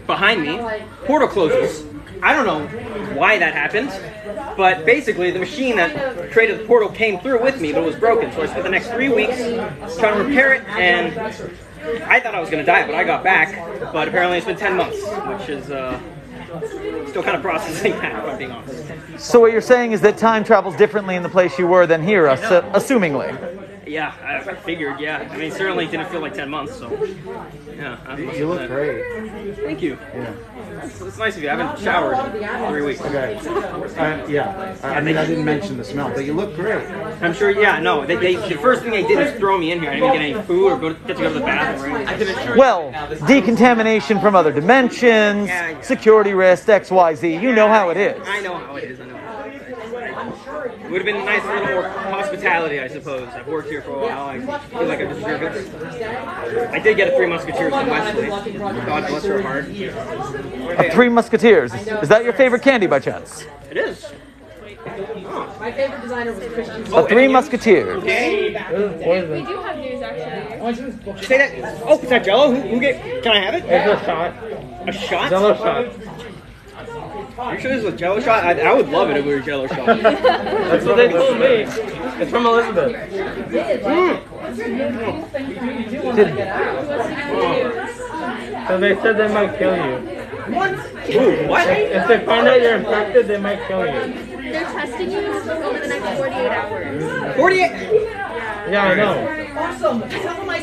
behind me. Portal closes. I don't know why that happened, but basically the machine that created the portal came through with me, but it was broken. So I spent the next 3 weeks trying to repair it, and I thought I was going to die, but I got back. But apparently it's been 10 months, which is still kind of processing that, if I'm being honest. So what you're saying is that time travels differently in the place you were than here, assumingly. Yeah, I figured, yeah. I mean, it certainly didn't feel like 10 months, so yeah. You look great. Thank you. Yeah. It's nice of you. I haven't showered in 3 weeks. Okay. Yeah. I mean, I didn't mention the smell, but you look great. I'm sure, yeah, no. The first thing they did was throw me in here. I didn't even get any food or get to go to the bathroom or anything. Well, decontamination from other dimensions, security risk, XYZ, you know how it is. I know how it is, It would have been nice, a little more hospitality, I suppose. I've worked here for a while. I feel like I deserve it. I did get a Three Musketeers from Wesley. God bless her heart. A Three Musketeers. Is that your favorite candy by chance? It is. My favorite designer was Christian. A Three Musketeers. We do have news, actually. Say that. Oh, is that Jello? Can I have it? It's a shot. A shot? Jello shot. Are you sure this is a Jello shot? I would love it if it were a Jello shot. That's what they told me. It's from Elizabeth. So they said they might kill you. What? Ooh, what? If they find out you're infected, they might kill you. They're testing you over the next 48 hours. 48? Yeah, I know.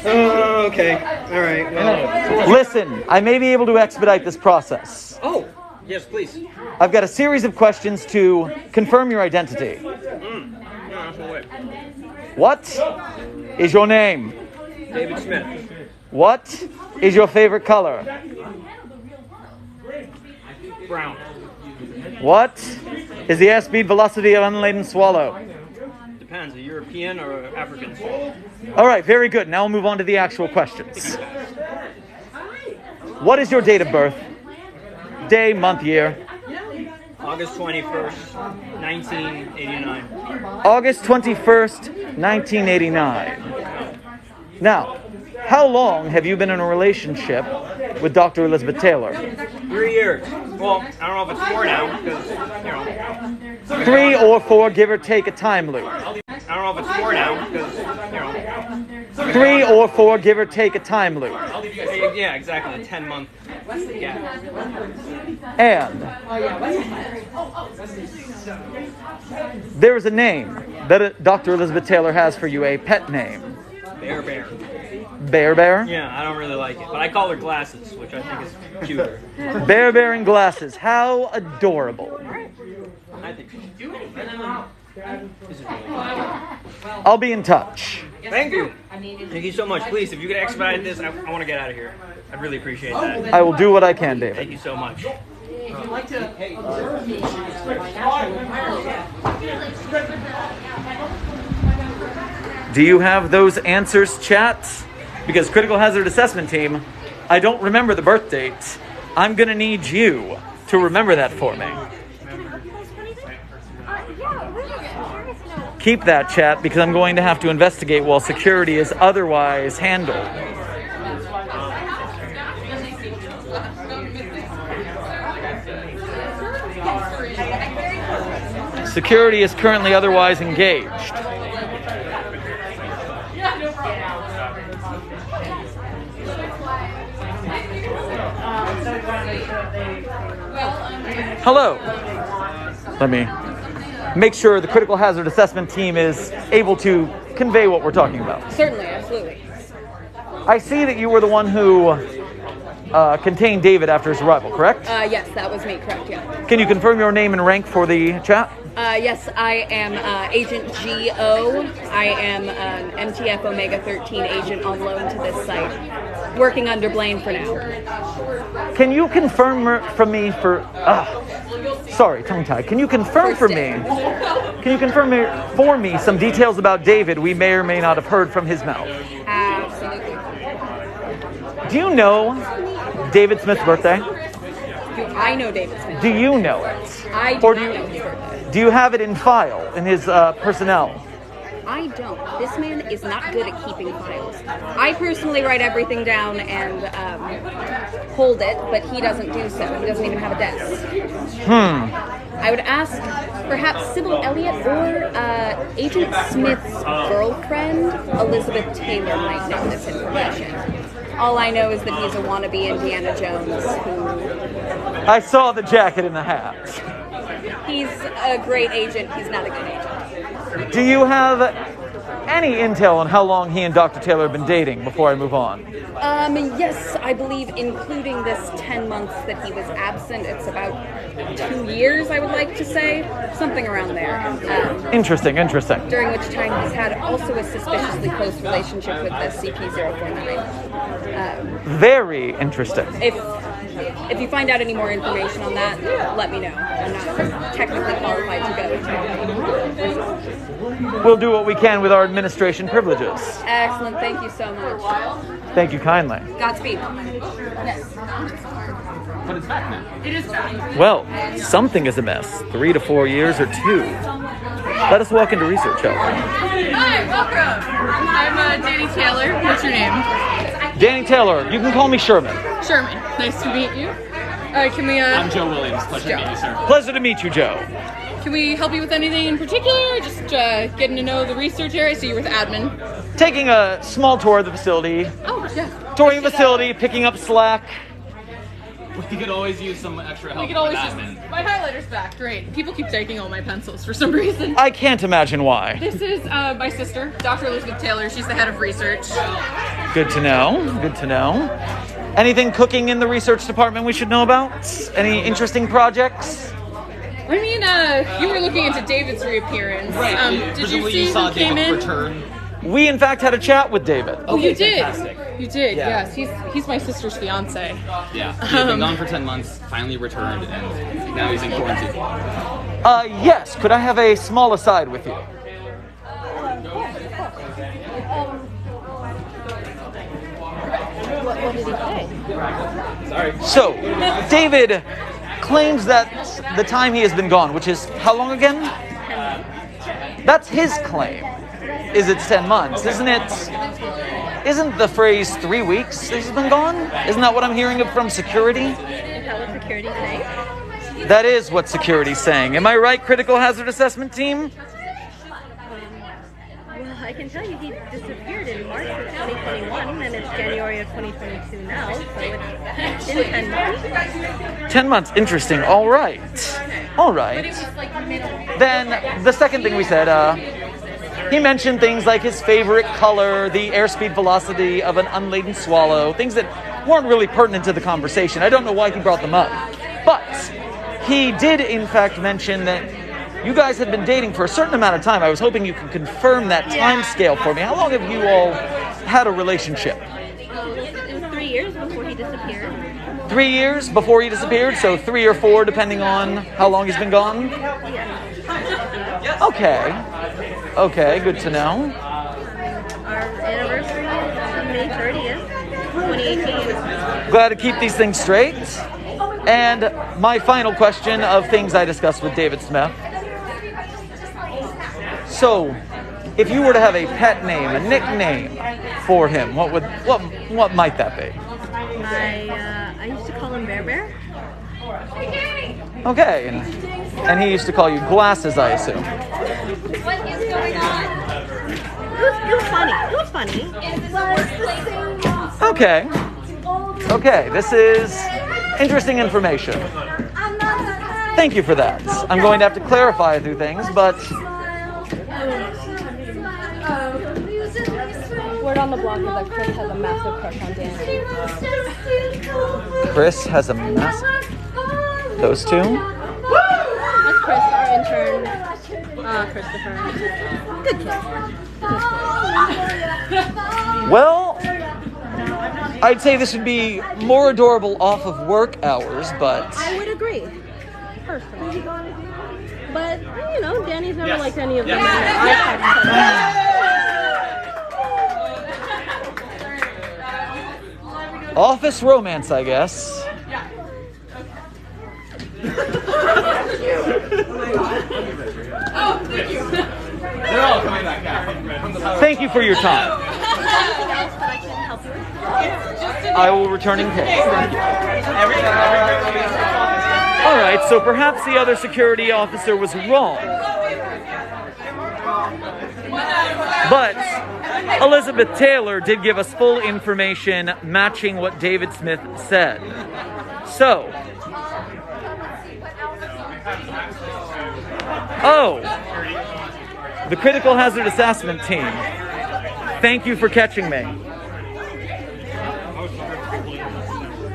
Oh, okay. All right. Well. Listen, I may be able to expedite this process. Oh, yes, please. I've got a series of questions to confirm your identity. What is your name? David Smith. What is your favorite color? Brown. What is the airspeed velocity of unladen swallow? Depends. A European or African? All right, very good. Now we'll move on to the actual questions. What is your date of birth? Day, month, year? August 21st, 1989. August 21st, 1989. Now, how long have you been in a relationship with Dr. Elizabeth Taylor? 3 years. Well, I don't know if it's 4 now, because, 3 or 4, give or take a time loop. I don't know if it's 4 now, because, 3 or 4, give or take a time loop. Yeah, exactly. A 10-month gap. And there is a name that Dr. Elizabeth Taylor has for you, a pet name. Bear Bear. Bear Bear? Yeah, I don't really like it, but I call her Glasses, which I think is cuter. Bear Bear and Glasses. How adorable. I think so. This is really good. I'll be in touch. Thank you. Thank you so much. Please, if you could expedite this, I want to get out of here. I'd really appreciate that. I will do what I can, David. Thank you so much. Do you have those answers, chat? Because Critical Hazard Assessment Team, I don't remember the birth date. I'm going to need you to remember that for me. Keep that, chat, because I'm going to have to investigate while security is otherwise handled. Security is currently otherwise engaged. Hello. Let me make sure the Critical Hazard Assessment Team is able to convey what we're talking about. Certainly, absolutely. I see that you were the one who contained David after his arrival, correct? Yes, that was me, correct, yeah. Can you confirm your name and rank for the chat? Yes, I am Agent G.O. I am an MTF Omega 13 agent on loan to this site, working under Blaine for now. Can you confirm from me for... sorry, tongue-tied. Can you confirm for me... Can you confirm for me some details about David we may or may not have heard from his mouth? Absolutely. Do you know David Smith's birthday? Do I know David Smith? Do you know it? I do not know his birthday. Do you have it in file, in his personnel? I don't. This man is not good at keeping files. I personally write everything down and hold it, but he doesn't do so. He doesn't even have a desk. I would ask perhaps Sybil Elliott or Agent Smith's girlfriend, Elizabeth Taylor, might know this information. All I know is that he's a wannabe Indiana Jones who... I saw the jacket and the hat. He's a great agent. He's not a good agent. Do you have any intel on how long he and Dr. Taylor have been dating before I move on? Yes, I believe including this 10 months that he was absent, it's about 2 years, I would like to say. Something around there. Interesting. During which time he's had also a suspiciously close relationship with SCP-049. Very interesting. If you find out any more information on that, let me know. I'm not technically qualified to go. We'll do what we can with our administration privileges. Excellent. Thank you so much. Thank you kindly. Godspeed. Yes. But it's back now. It is back. Well, something is amiss. 3 to 4 years or 2. Let us walk into research, shall we? Hi, welcome. I'm Danny Taylor. What's your name? Danny Taylor. You can call me Sherman. Sherman. Nice to meet you. Can we, I'm Joe Williams. Pleasure to meet you, sir. Pleasure to meet you, Joe. Can we help you with anything in particular? Just getting to know the research area. So you're with admin. Taking a small tour of the facility. Oh, yeah. Touring the facility, picking up slack. We could always use some extra help. We could always with just. admin. My highlighter's back. Great. People keep taking all my pencils for some reason. I can't imagine why. This is my sister, Dr. Elizabeth Taylor. She's the head of research. Good to know. Good to know. Anything cooking in the research department we should know about? Any interesting projects? I mean, you were looking into David's reappearance. Did you Presumably see you saw who came David in? return. We, in fact, had a chat with David. Oh, you did. Fantastic. You did. Yeah. Yes, he's my sister's fiance. Yeah, he had been gone for 10 months, finally returned, and now he's in quarantine. Yes. Could I have a small aside with you? What did he say? Sorry. So, David claims that the time he has been gone, which is how long again? That's his claim. Is it's 10 months, isn't it? Isn't the phrase 3 weeks he's been gone? Isn't that what I'm hearing from security? Is that what security saying? That is what security's saying. Am I right, Critical Hazard Assessment Team? Well, I can tell you he disappeared in March of 2021, and it's January of 2022 now, so it's been 10 months. 10 months, interesting. All right. All right. Then the second thing we said, he mentioned things like his favorite color, the airspeed velocity of an unladen swallow, things that weren't really pertinent to the conversation. I don't know why he brought them up. But he did, in fact, mention that you guys had been dating for a certain amount of time. I was hoping you could confirm that time scale for me. How long have you all had a relationship? It was 3 years before he disappeared. 3 years before he disappeared, so 3 or 4, depending on how long he's been gone? Okay. Okay, good to know. Our anniversary is May 30th, 2018. Glad to keep these things straight. And my final question of things I discussed with David Smith. So, if you were to have a pet name, a nickname for him, what might that be? I used to call him Bear Bear. Okay, and he used to call you Glasses, I assume. What is going on? It was funny. It was funny. Okay. Okay, this is interesting information. Thank you for that. I'm going to have to clarify a few things, but... Word on the block is that Chris has a massive crush on Danny. Chris has a massive... Those two? That's Chris, our intern. Christopher. Good kid. Well, I'd say this would be more adorable off of work hours, but... I would agree. Personally. But, you know, Danny's never liked any of them. Office romance, I guess. Oh, thank you. They're all coming back out. Thank you for your time. Anything else that I can help you with? I will return in case. All right, so perhaps the other security officer was wrong. But Elizabeth Taylor did give us full information matching what David Smith said. So, the Critical Hazard Assessment Team, thank you for catching me.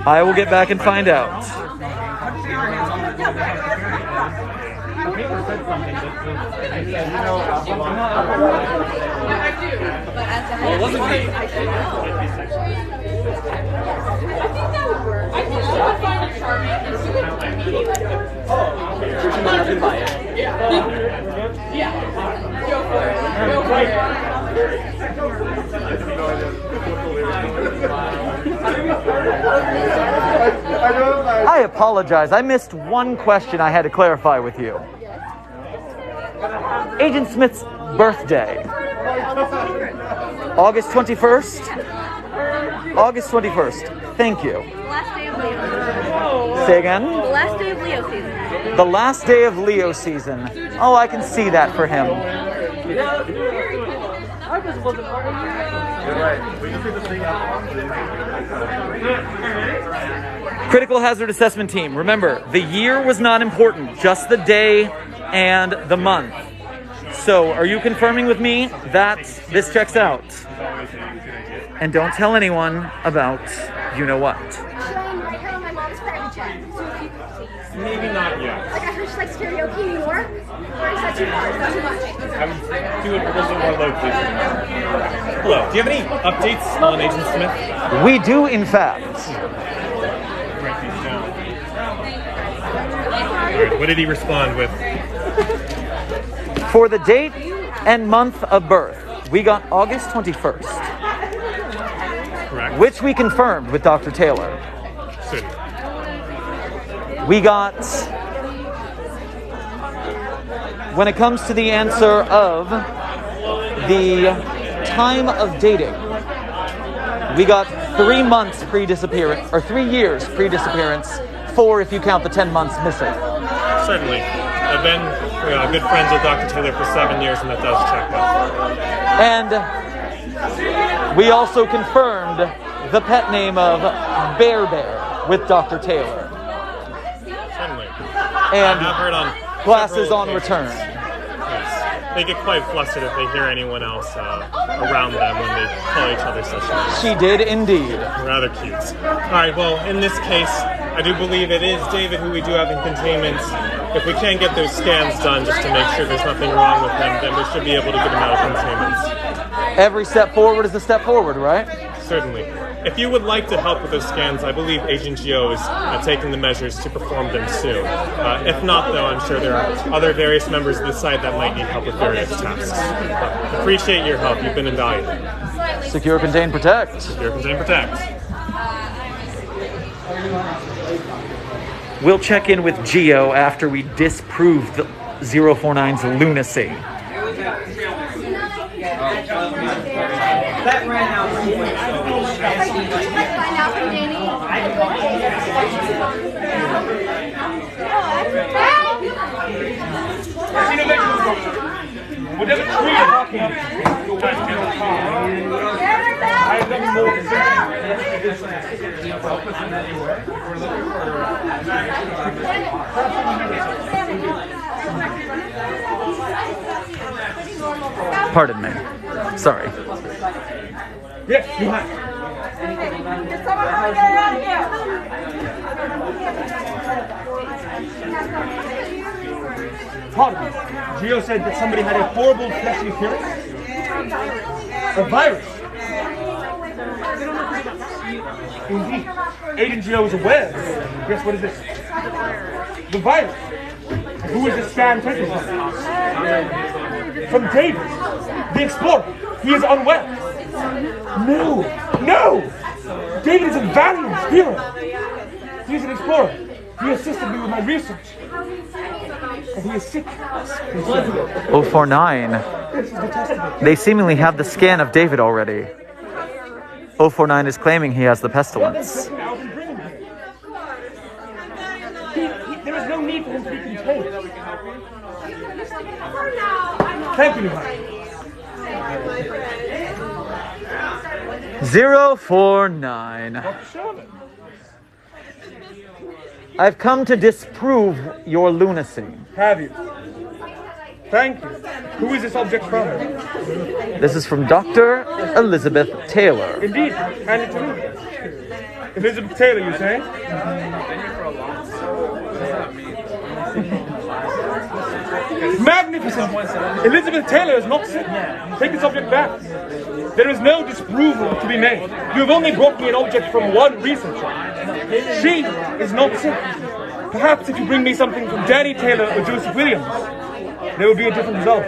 I will get back and find out. Well, it wasn't me. I think that would work. I think I would find it charming and do it. Would you mind if we buy it? Yeah. Go for it. Go for it. I apologize. I missed one question I had to clarify with you. Agent Smith's birthday. August 21st? August 21st. Thank you. The last day of Leo. Say again? The last day of Leo season. The last day of Leo season. Oh, I can see that for him. Critical hazard assessment team. Remember, the year was not important, just the day and the month. So, are you confirming with me that this checks out? And don't tell anyone about you-know-what. My mom's private jet. Maybe not yet. Like I heard she likes karaoke in New York. Or is that too far? Is that too much? I'm doing a little bit more locally. Hello, do you have any updates on Agent Smith? We do, in fact. Write these down. Alright, what did he respond with? For the date and month of birth, we got August 21st. Correct. Which we confirmed with Dr. Taylor. Certainly. We got, when it comes to the answer of the time of dating, we got 3 months pre-disappearance, or 3 years pre-disappearance, 4 if you count the 10 months missing. Certainly. I've been good friends with Dr. Taylor for 7 years, and that does check out. And we also confirmed the pet name of Bear with Dr. Taylor. Certainly. And I've heard on glasses on return. Yes. They get quite flustered if they hear anyone else around them when they call each other such names. She did indeed. Rather cute. Alright, well, in this case, I do believe it is David who we do have in containment. If we can get those scans done just to make sure there's nothing wrong with him, then we should be able to get him out of containment. Every step forward is a step forward, right? Certainly. If you would like to help with those scans, I believe Agent Gio is taking the measures to perform them soon. If not, though, I'm sure there are other various members of the site that might need help with various tasks. Appreciate your help. You've been invaluable. Secure, contain, protect. Secure, contain, protect. We'll check in with Gio after we disprove the 049's lunacy. That ran out. Whatever tree you're walking up to, you'll wait till the car. I've done more than Pardon me. Sorry. Yes, you have. Pardon me. Gio said that somebody had a horrible fleshy appearance. A virus. Indeed. Agent Gio is aware. Yes, what is this? The virus. Who is the scan taken from? From David, the explorer. He is unwell. No! No! David is a valiant hero. He is an explorer. He assisted me with my research. And he is sick. 049. They seemingly have the scan of David already. 049 is claiming he has the pestilence. There is no need for him to be contained. Thank you, Nihar. 049. I've come to disprove your lunacy. Have you? Thank you. Who is this object from? This is from Dr. Elizabeth Taylor. Indeed. Hand it to me. Elizabeth Taylor, you say? Magnificent! Elizabeth Taylor is not sick. Take this object back. There is no disproval to be made. You have only brought me an object from one researcher. She is not sick. Perhaps if you bring me something from Danny Taylor or Joseph Williams, there will be a different result.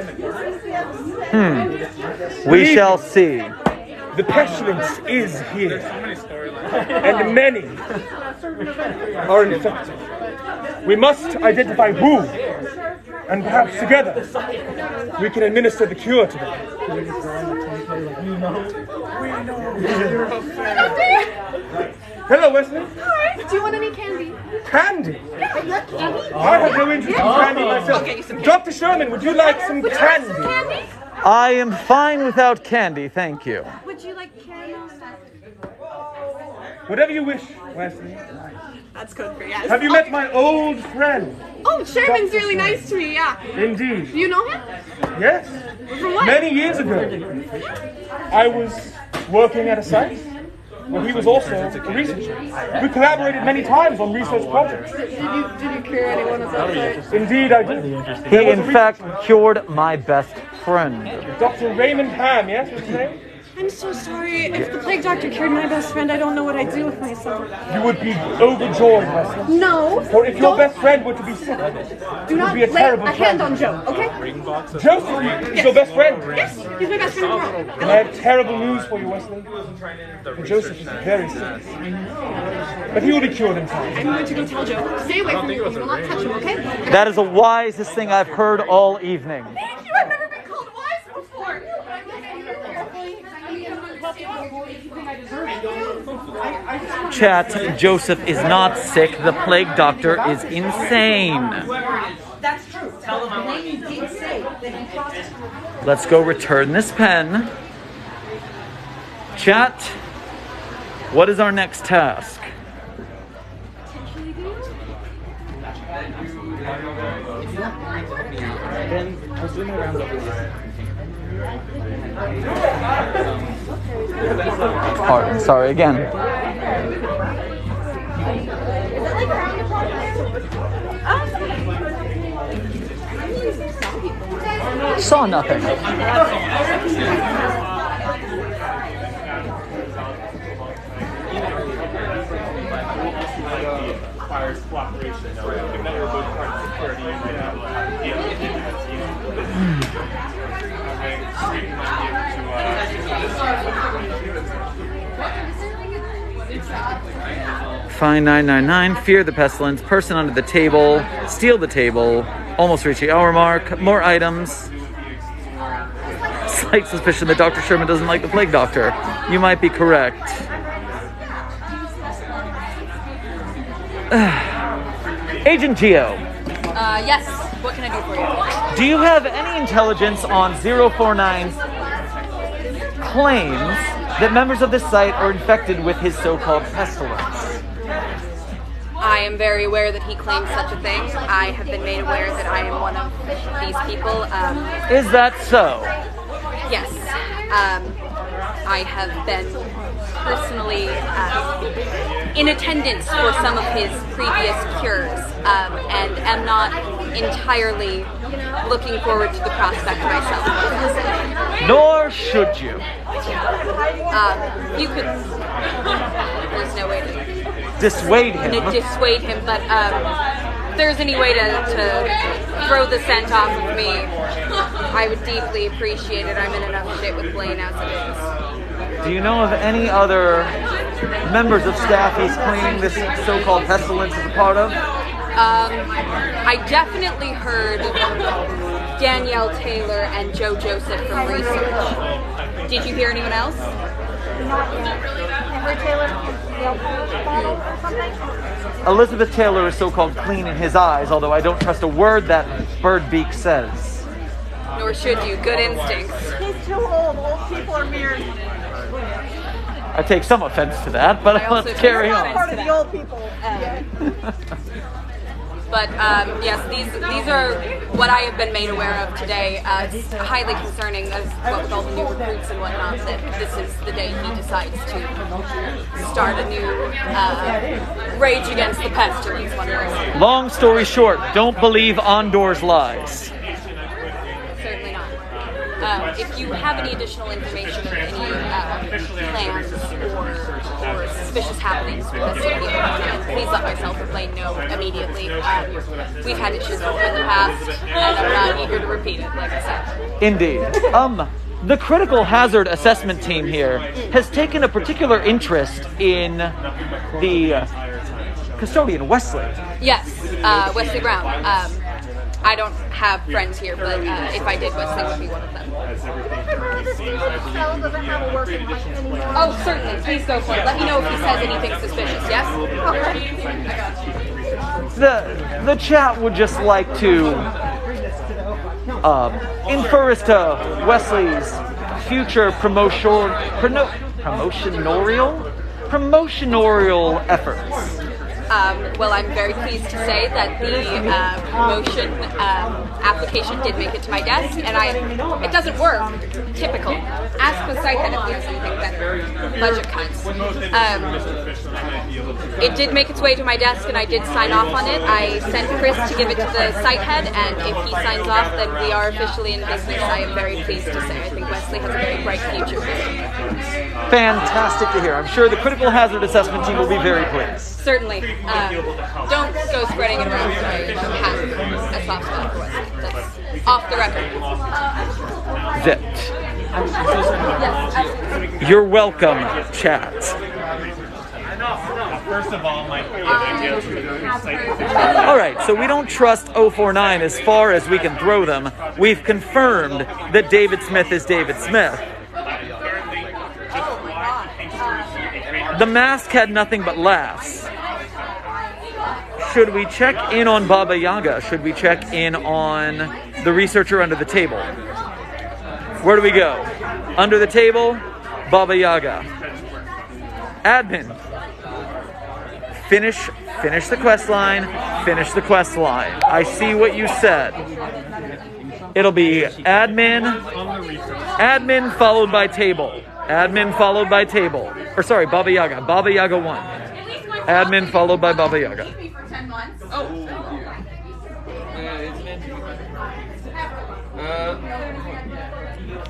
We shall see. The pestilence is here, and many are infected. We must identify who, and perhaps together we can administer the cure to them. Hello, Wesley. Hi. Do you want any candy? Candy? Candy? I have no interest in candy myself. Dr. Sherman, would you like some candy? Candy? I am fine without candy, thank you. Would you like caramel stuff? Whatever you wish, Wesley. That's code for yes. Have you met my old friend? Oh, Sherman's really nice to me, yeah. Indeed. Do you know him? Yes. From what? Many years ago, I was working at a site where he was also a researcher. We collaborated many times on research projects. Did you cure anyone at that site? Indeed, I did. He, in fact, cured my best friend. Dr. Raymond Ham, yes, what's his name? I'm so sorry. If the plague doctor cured my best friend, I don't know what I'd do with myself. You would be overjoyed, Wesley. No. For if your best friend were to be sick, Do not be a lay terrible a hand on Joe, okay? Joseph is your best friend. Yes, he's my best friend in the world. And I have terrible news for you, Wesley. Joseph is very sick. But he will be cured in time. I'm going to go tell Joe. Stay away from him. You will not touch him, okay? That is the wisest thing I've heard all evening. Thank you. I've never been called wise before. Chat, Joseph is not sick. The plague doctor is insane. That's true. Tell them I want to meet them. Let's go return this pen. Chat, what is our next task? Pardon, sorry again. Saw nothing. Requires cooperation. Given that you're both part of security, you might have Fine 999, fear the pestilence, person under the table, steal the table, almost reach the hour mark, more items. Slight suspicion that Dr. Sherman doesn't like the plague doctor. You might be correct. Agent Geo. Yes. What can I do for you? Do you have any intelligence on 049's claims that members of this site are infected with his so-called pestilence? I am very aware that he claims such a thing. I have been made aware that I am one of these people. Is that so? Yes. I have been personally in attendance for some of his previous cures and am not entirely looking forward to the prospect myself. Nor should you. You could... There's no way to... Dissuade him. Dissuade him, but if there's any way to throw the scent off of me, I would deeply appreciate it. I'm in enough shit with Blaine as it is. Do you know of any other members of staff he's claiming this so-called pestilence is a part of? I definitely heard Danielle Taylor and Joe Joseph from research. Did you hear anyone else? Elizabeth Taylor is so-called clean in his eyes, although I don't trust a word that Birdbeak says. Nor should you. Good instincts. He's too old. Old people are weird. I take some offense to that, but let's carry on. Part of the old people. But yes, these are what I have been made aware of today. It's highly concerning, as what with all the new recruits and whatnot, that this is the day he decides to start a new rage against the pestilence. Long story short, don't believe Ondor's lies. Certainly not. If you have any additional information or any plans or suspicious happenings with this city, please let myself or Blaine know immediately. We've had issues with it in the past, and I'm not eager to repeat it, like I said. Indeed. The critical hazard assessment team here has taken a particular interest in the custodian, Wesley. Yes, Wesley Brown. I don't have friends here, but if I did, Wesley would be one of them. Oh, certainly. Please go for it. Let me know if he says anything suspicious, yes? The chat would just like to infer as to Wesley's future promotionorial promotional efforts? Well, I'm very pleased to say that the promotion application did make it to my desk, and it doesn't work. Typical. Ask the site head if he has anything better. Budget cuts. It did make its way to my desk, and I did sign off on it. I sent Chris to give it to the site head, and if he signs off, then we are officially in business. I am very pleased to say. I think Wesley has a very bright future. Fantastic to hear. I'm sure the critical hazard assessment team will be very pleased. Certainly. Don't go spreading it around today. Hazard. A soft spot for Wesley. That's off the record. You're welcome, chat. First of all, my All right, so we don't trust 049 as far as we can throw them. We've confirmed that David Smith is David Smith. The mask had nothing but laughs. Should we check in on Baba Yaga? Should we check in on the researcher under the table? Where do we go? Under the table, Baba Yaga. Admin. Finish the quest line. Finish the quest line. I see what you said. It'll be admin followed by table. Admin followed by table. Or sorry, Baba Yaga. Baba Yaga 1. Admin followed by Baba Yaga.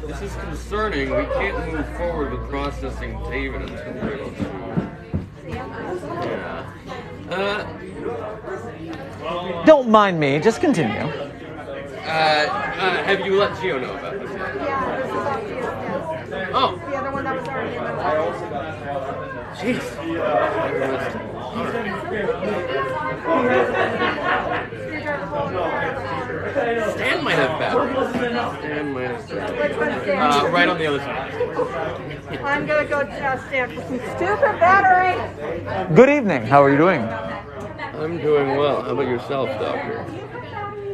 This is concerning. We can't move forward with processing David until we're able to. Don't mind me. Just continue. Have you let Gio know about this yet? Oh. The other one that was already in the Jeez. Stan might have batteries. Right on the other side. I'm gonna go stand for some stupid battery. Good evening. How are you doing? I'm doing well. How about yourself, Doctor?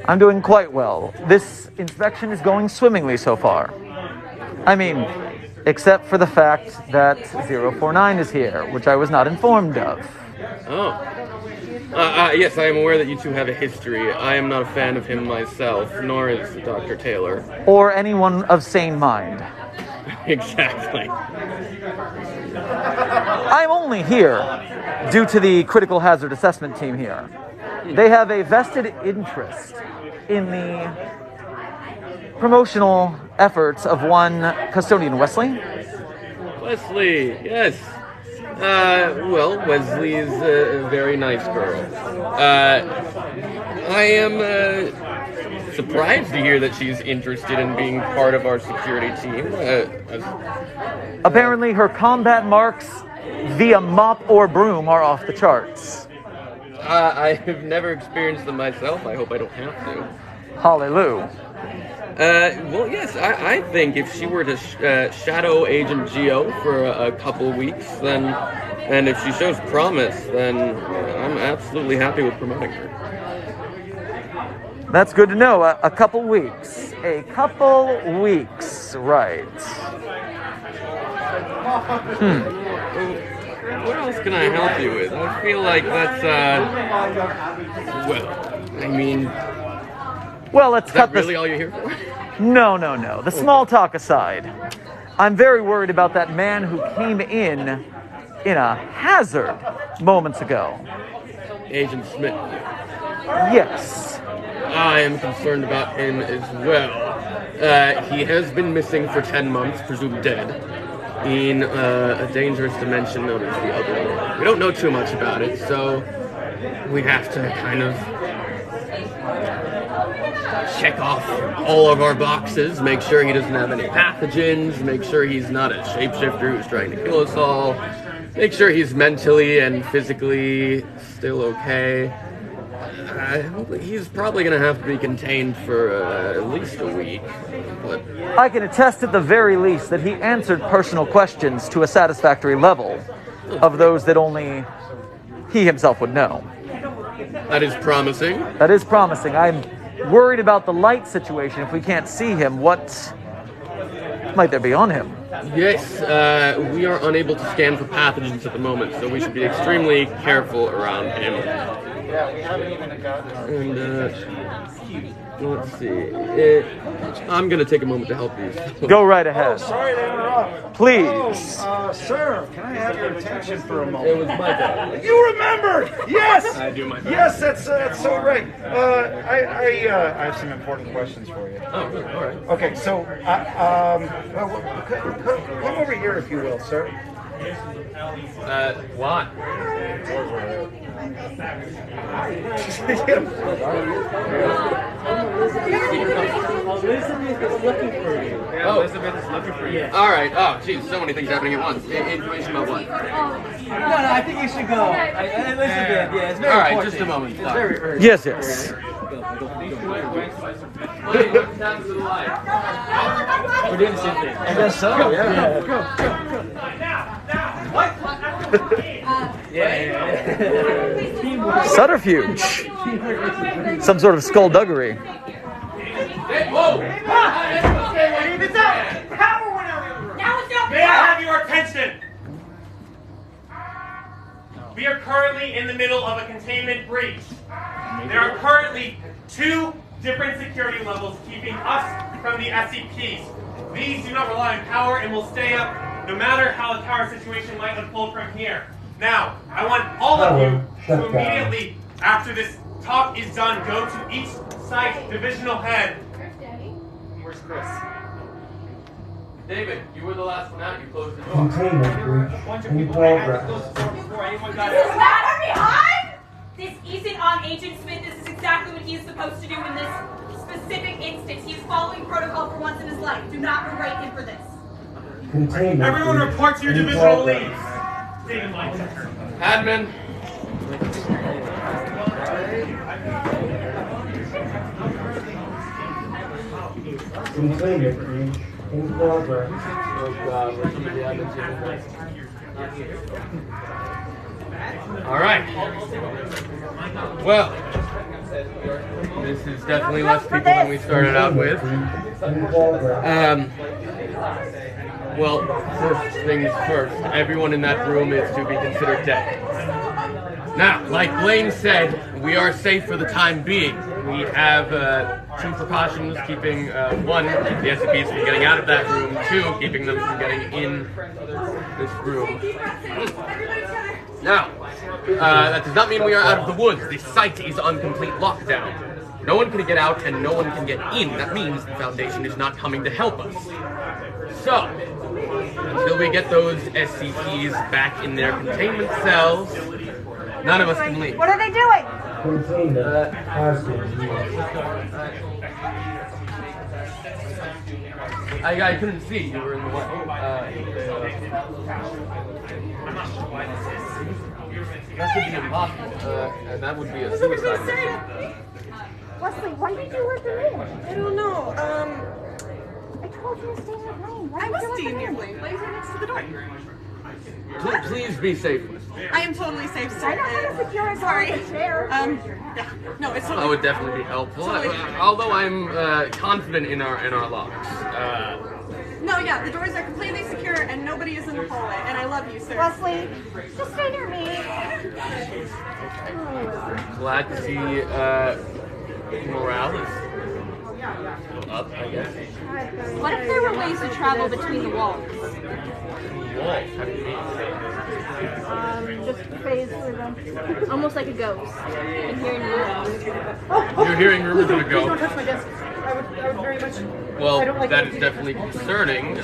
I'm doing quite well. This inspection is going swimmingly so far. I mean, except for the fact that 049 is here, which I was not informed of. Oh. Yes, I am aware that you two have a history. I am not a fan of him myself, nor is Dr. Taylor. Or anyone of sane mind. Exactly. I'm only here due to the critical hazard assessment team here. They have a vested interest in the promotional efforts of one custodian, Wesley. Wesley, yes. Well, Wesley is a very nice girl. I am surprised to hear that she's interested in being part of our security team. Apparently her combat marks via mop or broom are off the charts. I have never experienced them myself. I hope I don't have to. Hallelujah. Well, yes, I think if she were to shadow Agent Gio for a couple weeks, then, and if she shows promise, then I'm absolutely happy with promoting her. That's good to know. A couple weeks. A couple weeks, right. What else can I help you with? I feel like that's, well, I mean... Well, let's cut this. Is that really all you're here for? No. The small talk aside, I'm very worried about that man who came in a hazard moments ago. Agent Smith. Yes. I am concerned about him as well. He has been missing for 10 months, presumed dead, in a dangerous dimension known as the Other World. We don't know too much about it, so we have to kind of check off all of our boxes, make sure he doesn't have any pathogens, make sure he's not a shapeshifter who's trying to kill us all, make sure he's mentally and physically still okay. He's probably going to have to be contained for at least a week. But I can attest at the very least that he answered personal questions to a satisfactory level of those that only he himself would know. That is promising. That is promising. I'm worried about the light situation. If we can't see him, what might there be on him? Yes, we are unable to scan for pathogens at the moment, so we should be extremely careful around him. Yeah, we haven't even gotten. And let's see. I'm gonna take a moment to help you. Go right ahead. Oh, sorry to interrupt. Please. Oh, sir, can I have your attention for a moment? It was my bad. You remembered! Yes! I do my best. Yes, that's so right. I have some important questions for you. Oh, good. All right. Okay, so, come over here if you will, sir. Why? Elizabeth is looking for you. Yeah, Elizabeth is looking for you. All right. Oh, geez, so many things happening at once. Information about what? No, I think you should go. Elizabeth, yeah, it's very All right, important. just a moment. It's very urgent. Yes, yes. We're doing the same thing. I guess so, yeah. Subterfuge. Some sort of skullduggery. May I have your attention? We are currently in the middle of a containment breach. There are currently 2 different security levels keeping us from the SCPs. These do not rely on power and will stay up no matter how the power situation might unfold from here. Now, I want all of you to immediately, after this talk is done, go to each site divisional head. Where's Chris? David, you were the last one out. You closed the door. Containment breach in progress. This ladder behind? This isn't on Agent Smith. This is exactly what he is supposed to do in this specific instance. He is following protocol for once in his life. Do not berate him for this. Containment Everyone breach report to your in divisional progress. leads. David Lightchecker. Admin. Containment breach in progress. Oh God, where's some of the admins here? All right. Well, this is definitely less people than we started out with. Well, first things first, everyone in that room is to be considered dead. Now, like Blaine said, we are safe for the time being. We have 2 precautions, keeping 1, the SCPs from getting out of that room, 2, keeping them from getting in this room. Now, that does not mean we are out of the woods. The site is on complete lockdown. No one can get out and no one can get in. That means the Foundation is not coming to help us. So, until we get those SCPs back in their containment cells, none of us can leave. What are they doing? Containment has been used. I couldn't see. You were in the way. That could be impossible. And that would be a suicide mission. Wesley, why did you let them in? I don't know. I told you to stay in the lane. I was staying near Blaine. Blaine's right next to the door. Please be safe. I am totally safe, sir. I know how to secure a Sorry. chair. Yeah. No, it's That totally. would definitely be helpful. Totally. Although I'm confident in our locks. No, yeah, the doors are completely secure and nobody is in the hallway. And I love you, sir. Wesley, just stay near me. Glad to see morale is up, I guess. What if there were ways to travel between the walls? Walls, how do you mean? Just phase through them. Almost like a ghost. And hearing rumors. You're hearing rumors of a Please don't ghost. touch my desk. I would very much. Well, I don't like that it. is definitely concerning.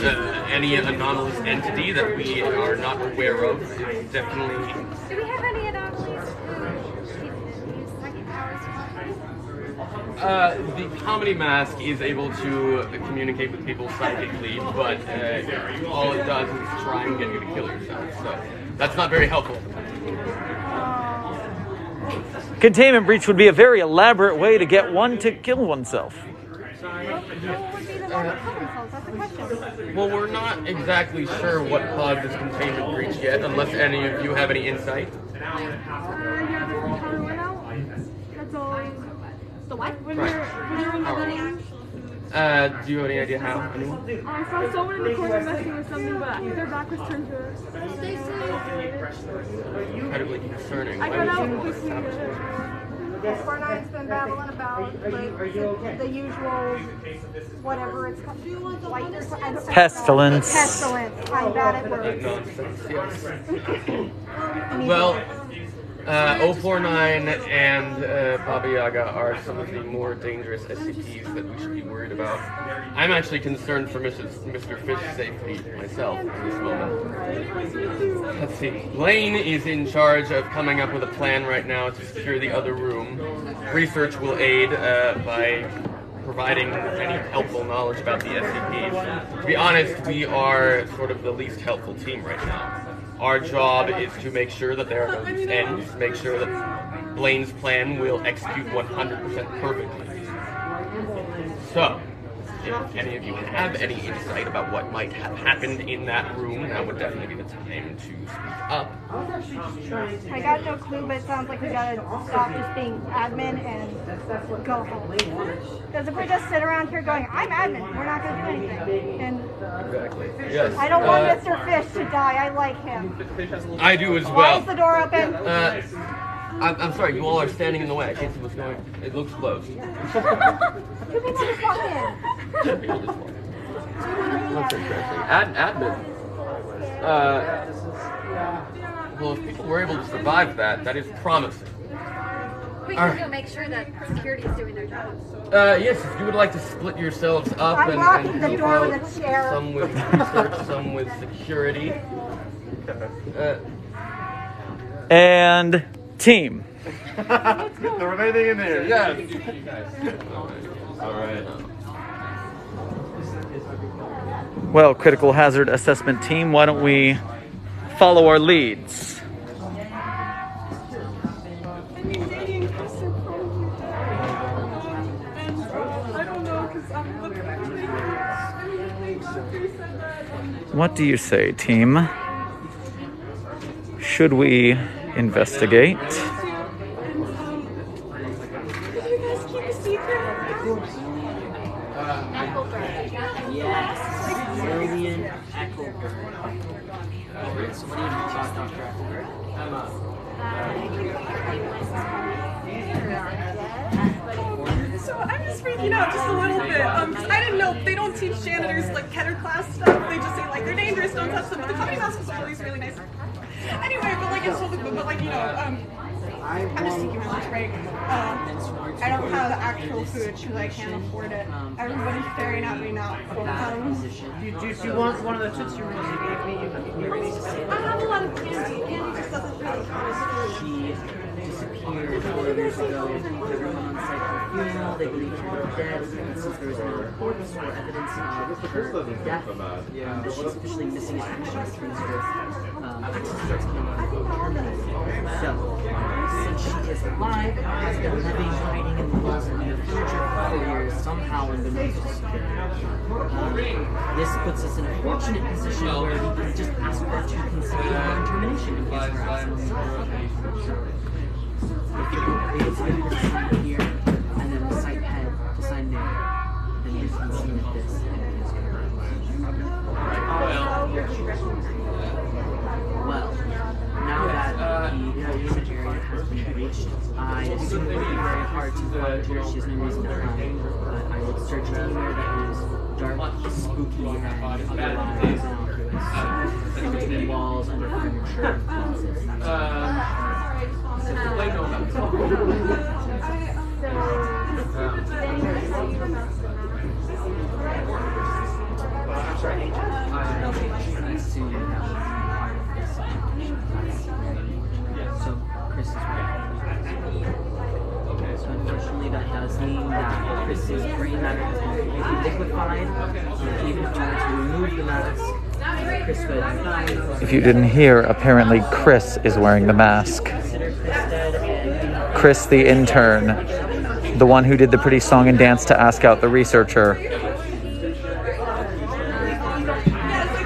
Any anomalous entity that we are not aware of is definitely. Do we have any anomalies who use psychic powers? The comedy mask is able to communicate with people psychically, but all it does is try and get you to kill yourself. So that's not very helpful. Containment breach would be a very elaborate way to get one to kill oneself. Well, we're not exactly sure what caused this containment breach yet, unless any of you have any insight. That's all. The what? When you're in the lane, Do you have any idea how? Anyone? I saw someone in the corner messing with something, but their back was turned to us. Stay safe. Incredibly concerning. I got out quickly. Fortnite's been babbling about like the usual whatever it's called. Pestilence. Pestilence. I'm bad at words. Nonsense, yes. Well, 049 and Baba Yaga are some of the more dangerous SCPs that we should be worried about. I'm actually concerned for Mr. Fish's safety myself in this moment. Let's see. Blaine is in charge of coming up with a plan right now to secure the other room. Research will aid by providing any helpful knowledge about the SCPs. To be honest, we are sort of the least helpful team right now. Our job is to make sure that there are no loose ends, make sure that Blaine's plan will execute 100% perfectly. So, if any of you have any insight about what might have happened in that room, that would definitely be the time to speak up. I got no clue, but it sounds like we gotta stop just being admin and go home. Because if we just sit around here going, I'm admin, we're not gonna do anything. And exactly. Yes. I don't want Mr. Fish to die. I like him. I do as well. Why is the door open? I'm sorry, you all are standing in the way. I can't see what's going on. It looks closed. Two people just walked in. That's interesting. Admin. Well, if people were able to survive that, that is promising. We can go make sure that security is doing their job. Yes, if you would like to split yourselves up I'm and blocking the keep door out, with a chair. some with research, some with security. And team. Throw anything in there. Yes. All right. Well, critical hazard assessment team, why don't we follow our leads? What do you say, team? Should we investigate? Yes, William Eccleston. So what do you know about Dr. Eccleston? So I'm just freaking out just a little bit, because I didn't know, they don't teach janitors like Keter class stuff, they just say like they're dangerous, don't touch them, but the company mask was always really nice. Anyway, but like it's totally good, but like, you know, I'm just taking my lunch break. I don't have actual food because I can't afford it. Everybody's staring at me now. Do you want one of the Tootsie Rolls you gave me? You ready to say I have a lot of candy. Candy just doesn't really She disappeared 4 years ago. Everyone on site for a funeral. They believed she was dead. And since there was no corpse or evidence of her death, she's officially missing in action as soon as her access starts coming terminated. So, since she is alive, has been living, hiding in the walls of the furniture for 4 years, somehow unbeknownst to security. This puts us in a fortunate position where we can just ask her to consider her termination and give her access. If you agree to sign here, and then the site head to sign there, then you can see that this is well, now that the containment area has been breached, I assume it would be very hard to find her. She has no reason to hide, but I will search anywhere that is dark, spooky, and otherwise innocuous. In between walls, under furniture, closets. So Chris is right. So unfortunately that does mean that Chris's brain matter has been completely liquefied. Even if we were to remove the mask, Chris would... If you didn't hear, apparently Chris is wearing the mask. Chris the intern, the one who did the pretty song and dance to ask out the researcher.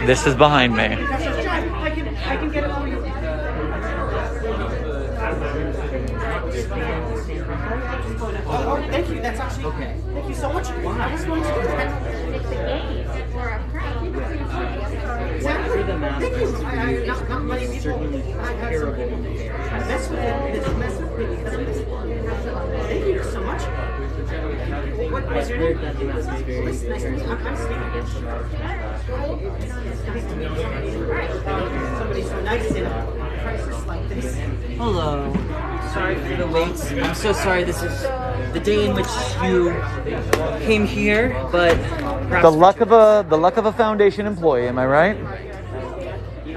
This is behind me. I can get it for you. Oh, thank you. That's actually okay. Thank you so much. I just wanted to do that. It's a game or a prank. Exactly. Thank you. Not many people. Terrible. Mess with it. Mess with me because of this. Thank you so much. What was your name? Nice to meet you. I'm Steve. Somebody so nice in a crisis like this. Hello. Sorry for the wait. I'm so sorry. This is the day in which you came here, but perhaps The luck of a Foundation employee, am I right?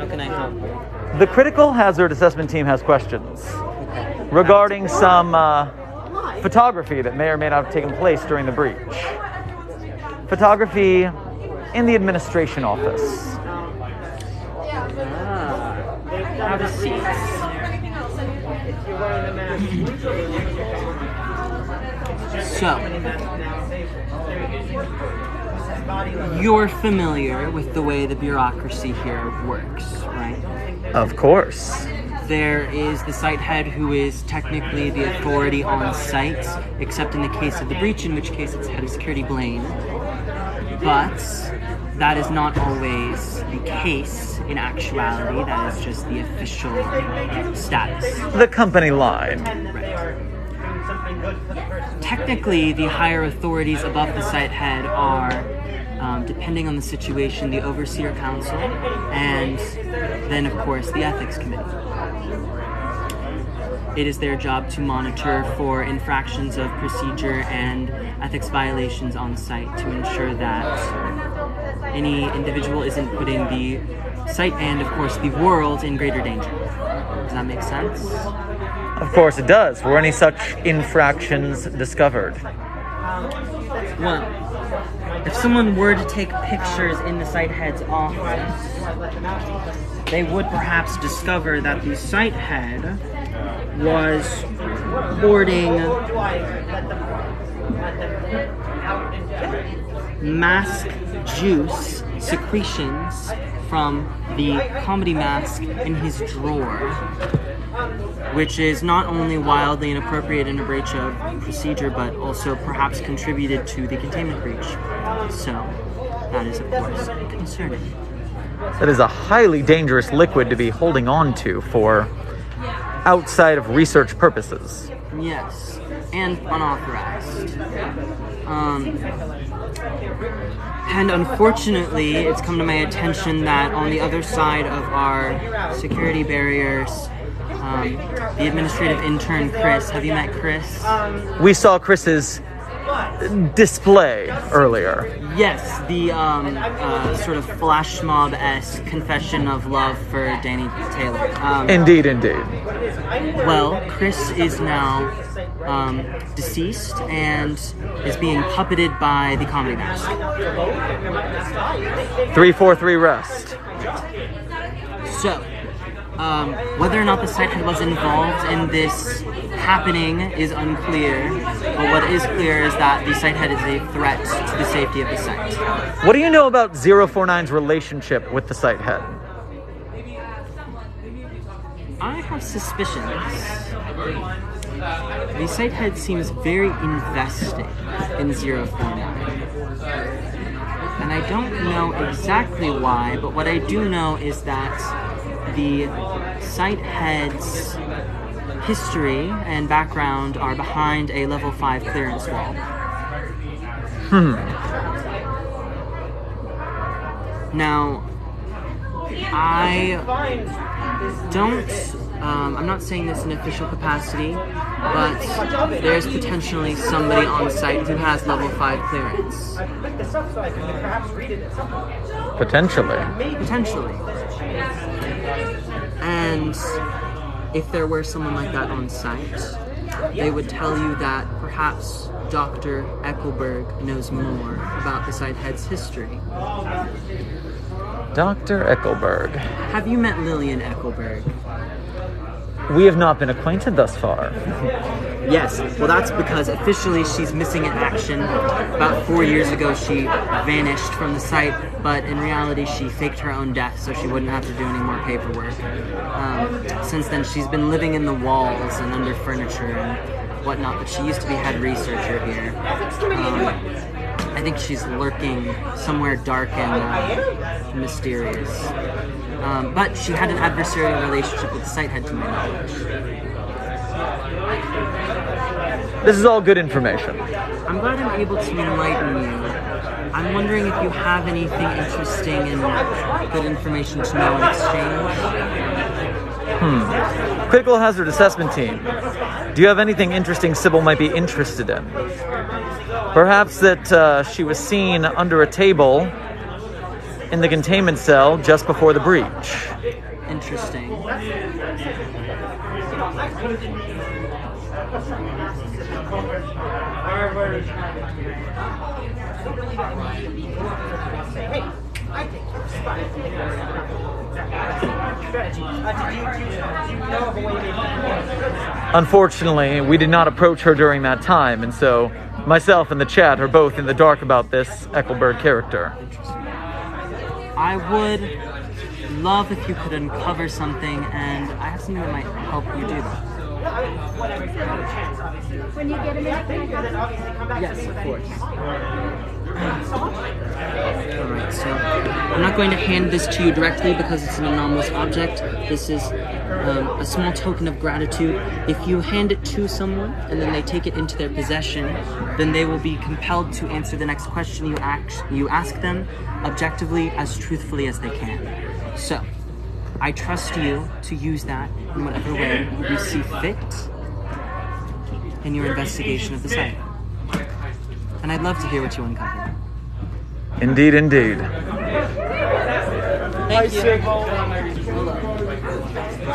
how can I help? The critical hazard assessment team has questions regarding some photography that may or may not have taken place during the breach. Photography in the administration office. Have a seat. So, you're familiar with the way the bureaucracy here works, right? Of course. There is the site head who is technically the authority on site, except in the case of the breach, in which case it's head of security Blaine. But that is not always the case in actuality. That is just the official status. The company line. Right. Technically, the higher authorities above the site head are, depending on the situation, the Overseer Council, and then, of course, the Ethics Committee. It is their job to monitor for infractions of procedure and ethics violations on site to ensure that any individual isn't putting the site and, of course, the world in greater danger. Does that make sense? Of course it does. Were any such infractions discovered? Well, if someone were to take pictures in the site head's office, they would perhaps discover that the site head was hoarding mask juice secretions from the comedy mask in his drawer, which is not only wildly inappropriate in a breach of procedure, but also perhaps contributed to the containment breach. So, that is, of course, concerning. That is a highly dangerous liquid to be holding on to for outside of research purposes. Yes, and unauthorized. And unfortunately, it's come to my attention that on the other side of our security barriers, the administrative intern, Chris, have you met Chris? We saw Chris's display earlier. Yes, the sort of flash mob-esque confession of love for Danny Taylor. Indeed. Well, Chris is now deceased and is being puppeted by the comedy mask. 343 rest. So, whether or not the site head was involved in this happening is unclear, but what is clear is that the site head is a threat to the safety of the site. What do you know about 049's relationship with the site head? I have suspicions. The site head seems very invested in 049. And I don't know exactly why, but what I do know is that the site head's history and background are behind a level 5 clearance wall. Now, I don't, I'm not saying this in official capacity, but there's potentially somebody on site who has level 5 clearance. Potentially. And if there were someone like that on site, they would tell you that perhaps Dr. Eckelberg knows more about the site head's history. Dr. Eckelberg. Have you met Lillian Eckelberg? We have not been acquainted thus far. Yes, well that's because officially she's missing in action. About 4 years ago she vanished from the site, but in reality she faked her own death so she wouldn't have to do any more paperwork. Since then she's been living in the walls and under furniture and whatnot, but she used to be head researcher here. I think she's lurking somewhere dark and mysterious. But she had an adversarial relationship with the site head to my knowledge. This is all good information. I'm glad I'm able to enlighten you. I'm wondering if you have anything interesting and good information to know in exchange. Critical hazard assessment team. Do you have anything interesting Sybil might be interested in? Perhaps that she was seen under a table in the containment cell just before the breach. Interesting. Unfortunately, we did not approach her during that time, and so myself and the chat are both in the dark about this Eckelberg character. I would love if you could uncover something, and I have something that might help you do that. When you get a minute, can I grab it? Yes, of course. Alright, so I'm not going to hand this to you directly because it's an anomalous object. This is a small token of gratitude. If you hand it to someone and then they take it into their possession, then they will be compelled to answer the next question you ask them objectively as truthfully as they can. So, I trust you to use that in whatever way you see fit in your investigation of the site. And I'd love to hear what you uncover. Indeed, indeed. Thank you.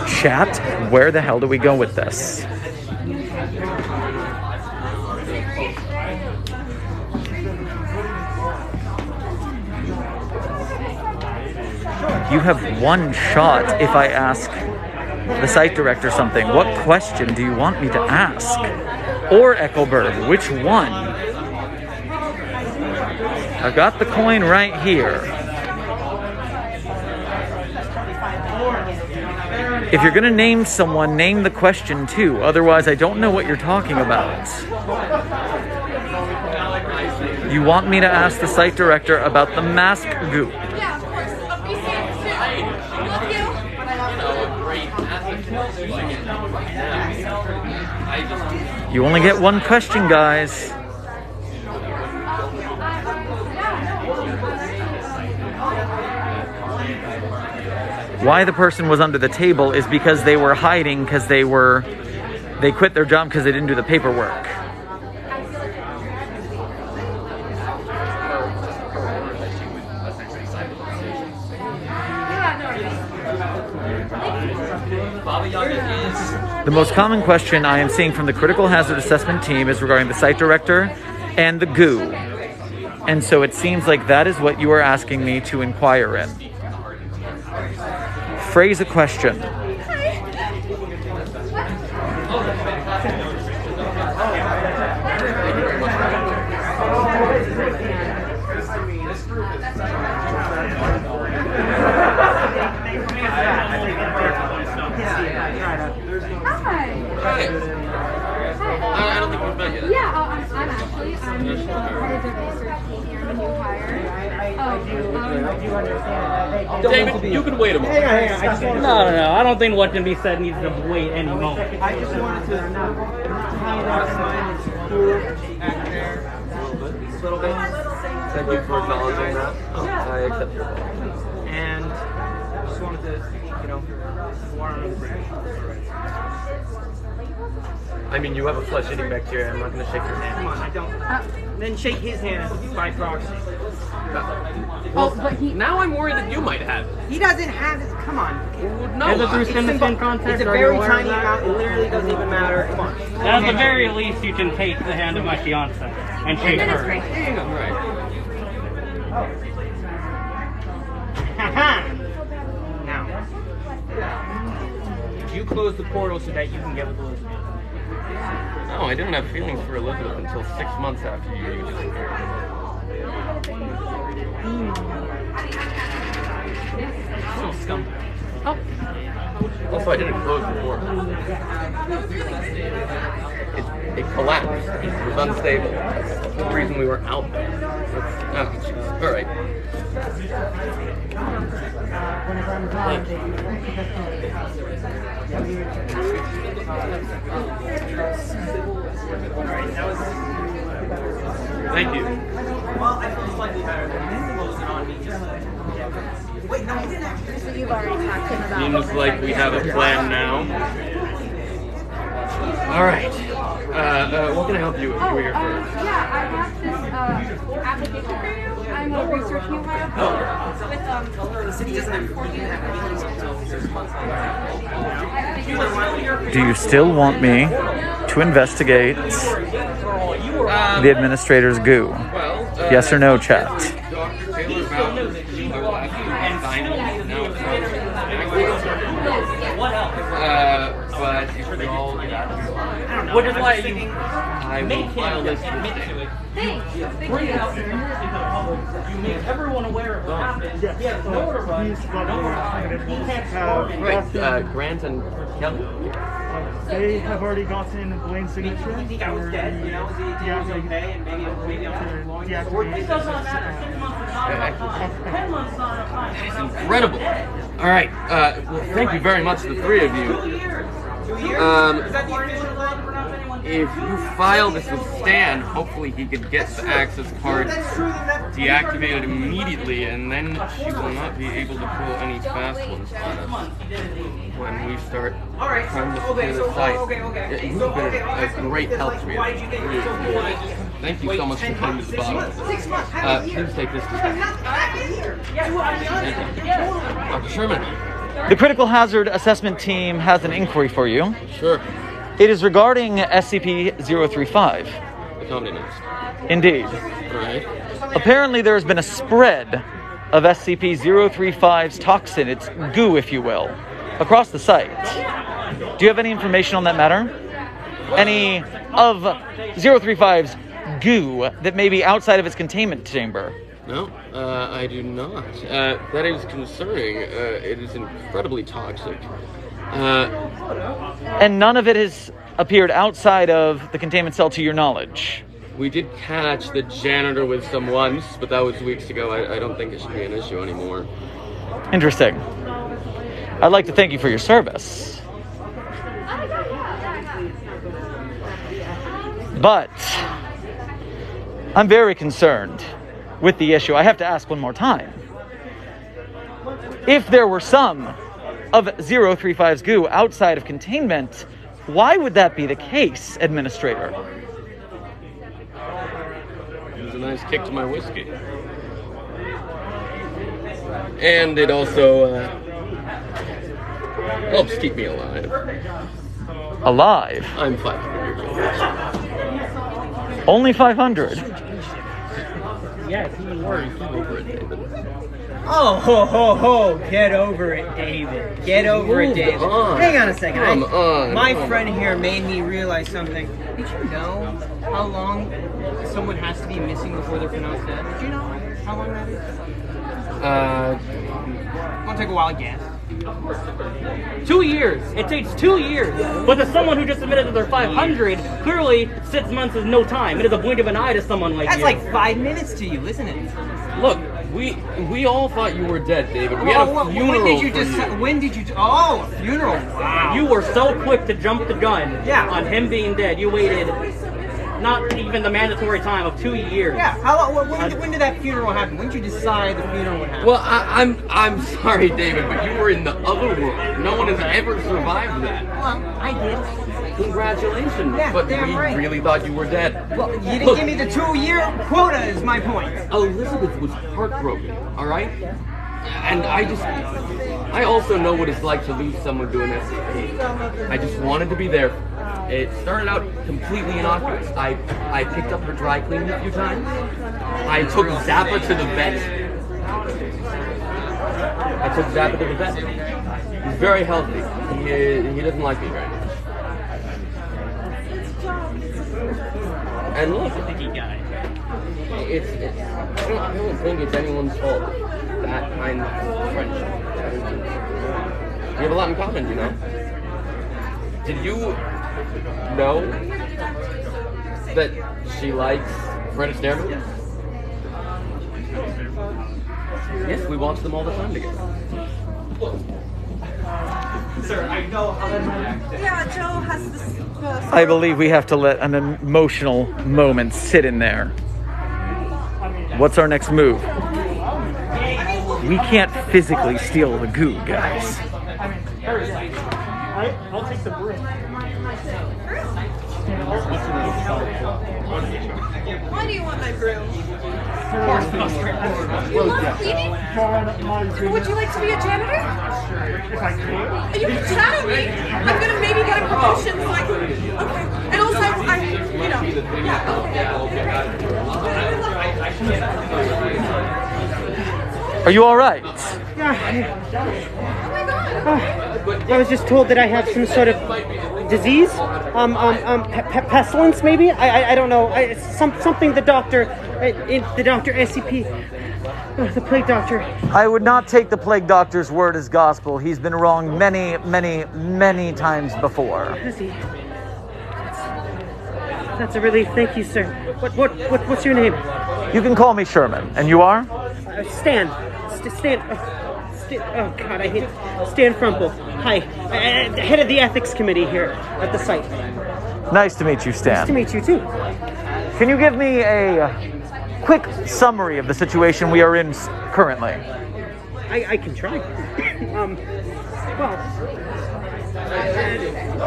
Chat, where the hell do we go with this? You have one shot if I ask the site director something. What question do you want me to ask? Or Eckelberg, which one? I've got the coin right here. If you're gonna name someone, name the question too. Otherwise, I don't know what you're talking about. You want me to ask the site director about the mask goop? Yeah, of course. Love you. You only get one question, guys. Why the person was under the table is because they were hiding because they quit their job because they didn't do the paperwork. The most common question I am seeing from the critical hazard assessment team is regarding the site director and the goo. And so it seems like that is what you are asking me to inquire in. Phrase a question. I don't think we've met yet. Yeah, I'm actually part of the research team here, the new hire. David, you can wait a moment. Hang on. No. I don't think what can be said needs to wait any moment. I just wanted to find out sign is cool back there. A little bit. Thank you for acknowledging that. I accept your apology. And just wanted to, water under the bridge. I mean, you have a flesh-eating bacteria. I'm not going to shake your hand. Come on, I don't. Then shake his hand by proxy. Well, now I'm worried that you might have it. He doesn't have it. Come on. No, As a Bruce Henderson contact, it's a are you very aware of tiny that? amount. It literally doesn't even matter. Come on. At the very least, you can take the hand of my fiance and shake her. Hang on, right. Now, you close the portal so that you can get with Elizabeth. No, I didn't have feelings for Elizabeth until 6 months after you disappeared. So scum. Oh. Also, I didn't close the door. It collapsed. It was unstable. That's the reason we were out there. Oh, jeez. All right. Thank you. Well, I feel slightly better than closing on me. Wait, no, I didn't actually. So you've already talked to him about. Seems like we have a plan now. All right. What can I help you with? You were here first. Yeah, I have this application for you. I'm a research new hire with The city doesn't have Do you still want me to investigate the administrator's goo? Yes or no, chat? But if we all get out of Which is why you I will file this admit to it. Bring it out there in the public. You make everyone aware of what happened. He has nowhere to run. He can't score. Right, Grant and Kelly. They have already gotten Blaine's signature. You think I was dead? You know, he was okay, and maybe I'm going to It does not matter. 6 months is not enough time. 10 months is not enough time. That is incredible. All right. Well, thank you very much, the three of you. 2 years? 2 years? Is that the official law to pronounce anyone? If you file this with Stan, hopefully he could get the access card deactivated immediately, and then she will not be able to pull any fast ones on us when we start trying to clear the site. You've been a great help to me. Thank you so much for coming to the bottom. Please take this. Dr. Sherman. The critical hazard assessment team has an inquiry for you. Sure. It is regarding SCP-035. The comedy next. Indeed. Right. Apparently there has been a spread of SCP-035's toxin, its goo if you will, across the site. Do you have any information on that matter? Any of 035's goo that may be outside of its containment chamber? No, I do not. That is concerning. It is incredibly toxic. And none of it has appeared outside of the containment cell to your knowledge? We did catch the janitor with some once, but that was weeks ago. I don't think it should be an issue anymore. Interesting. I'd like to thank you for your service. But I'm very concerned with the issue. I have to ask one more time. If there were some of 035's goo outside of containment, why would that be the case, Administrator? It was a nice kick to my whiskey. And it also helps keep me alive. Alive? I'm 500 years old. Only 500? Yes, even worse. Get over it, David. Oh, ho, ho, ho. Get over it, David. Get over it, David. Hang on a second. Come on. My friend here made me realize something. Did you know how long someone has to be missing before they're pronounced dead? Did you know how long that is? I'll take a wild guess. 2 years. It takes 2 years. But to someone who just admitted that they're 500, clearly 6 months is no time. It is a blink of an eye to someone like That's you. like 5 minutes to you, isn't it? Look, we all thought you were dead, David. We had a funeral when did you for you. When did you? Oh, a funeral. Wow. You were so quick to jump the gun on him being dead. You waited not even the mandatory time of 2 years. Yeah. How long? When did that funeral happen? When did you decide the funeral would happen? Well, I'm sorry, David, but you were in the other world. No one has ever survived that. Well, I did. Congratulations. Yeah, but damn we right. really thought you were dead. Well, you didn't give me the 2-year quota is my point. Elizabeth was heartbroken, all right? And I also know what it's like to lose someone to an SCP. I just wanted to be there. It started out completely innocuous. I picked up her dry cleaning a few times. I took Zappa to the vet. He's very healthy. He doesn't like me very much. And look, Sticky guy. I don't think it's anyone's fault. That kind of friendship. We have a lot in common, you know. Did you know that she likes Fred Astaire? Yes, we watch them all the time together. Sir, I know how to Yeah, Joe has this. I believe we have to let an emotional moment sit in there. What's our next move? We can't physically steal the goo, guys. I'll take the broom. Why do you want my broom? You love cleaning? Would you like to be a janitor? If I can. You can shadow me. I'm gonna maybe get a promotion so I can. Okay. And also, Are you all right? I was just told that I have some sort of disease, pestilence maybe. I don't know. Something the doctor SCP, the plague doctor. I would not take the plague doctor's word as gospel. He's been wrong many, many, many times before. Has he? That's a relief. Thank you, sir. What's your name? You can call me Sherman. And you are? Stan. Oh God, I hate Stan Frumple. Hi, head of the ethics committee here at the site. Nice to meet you, Stan. Nice to meet you too. Can you give me a quick summary of the situation we are in currently? I can try.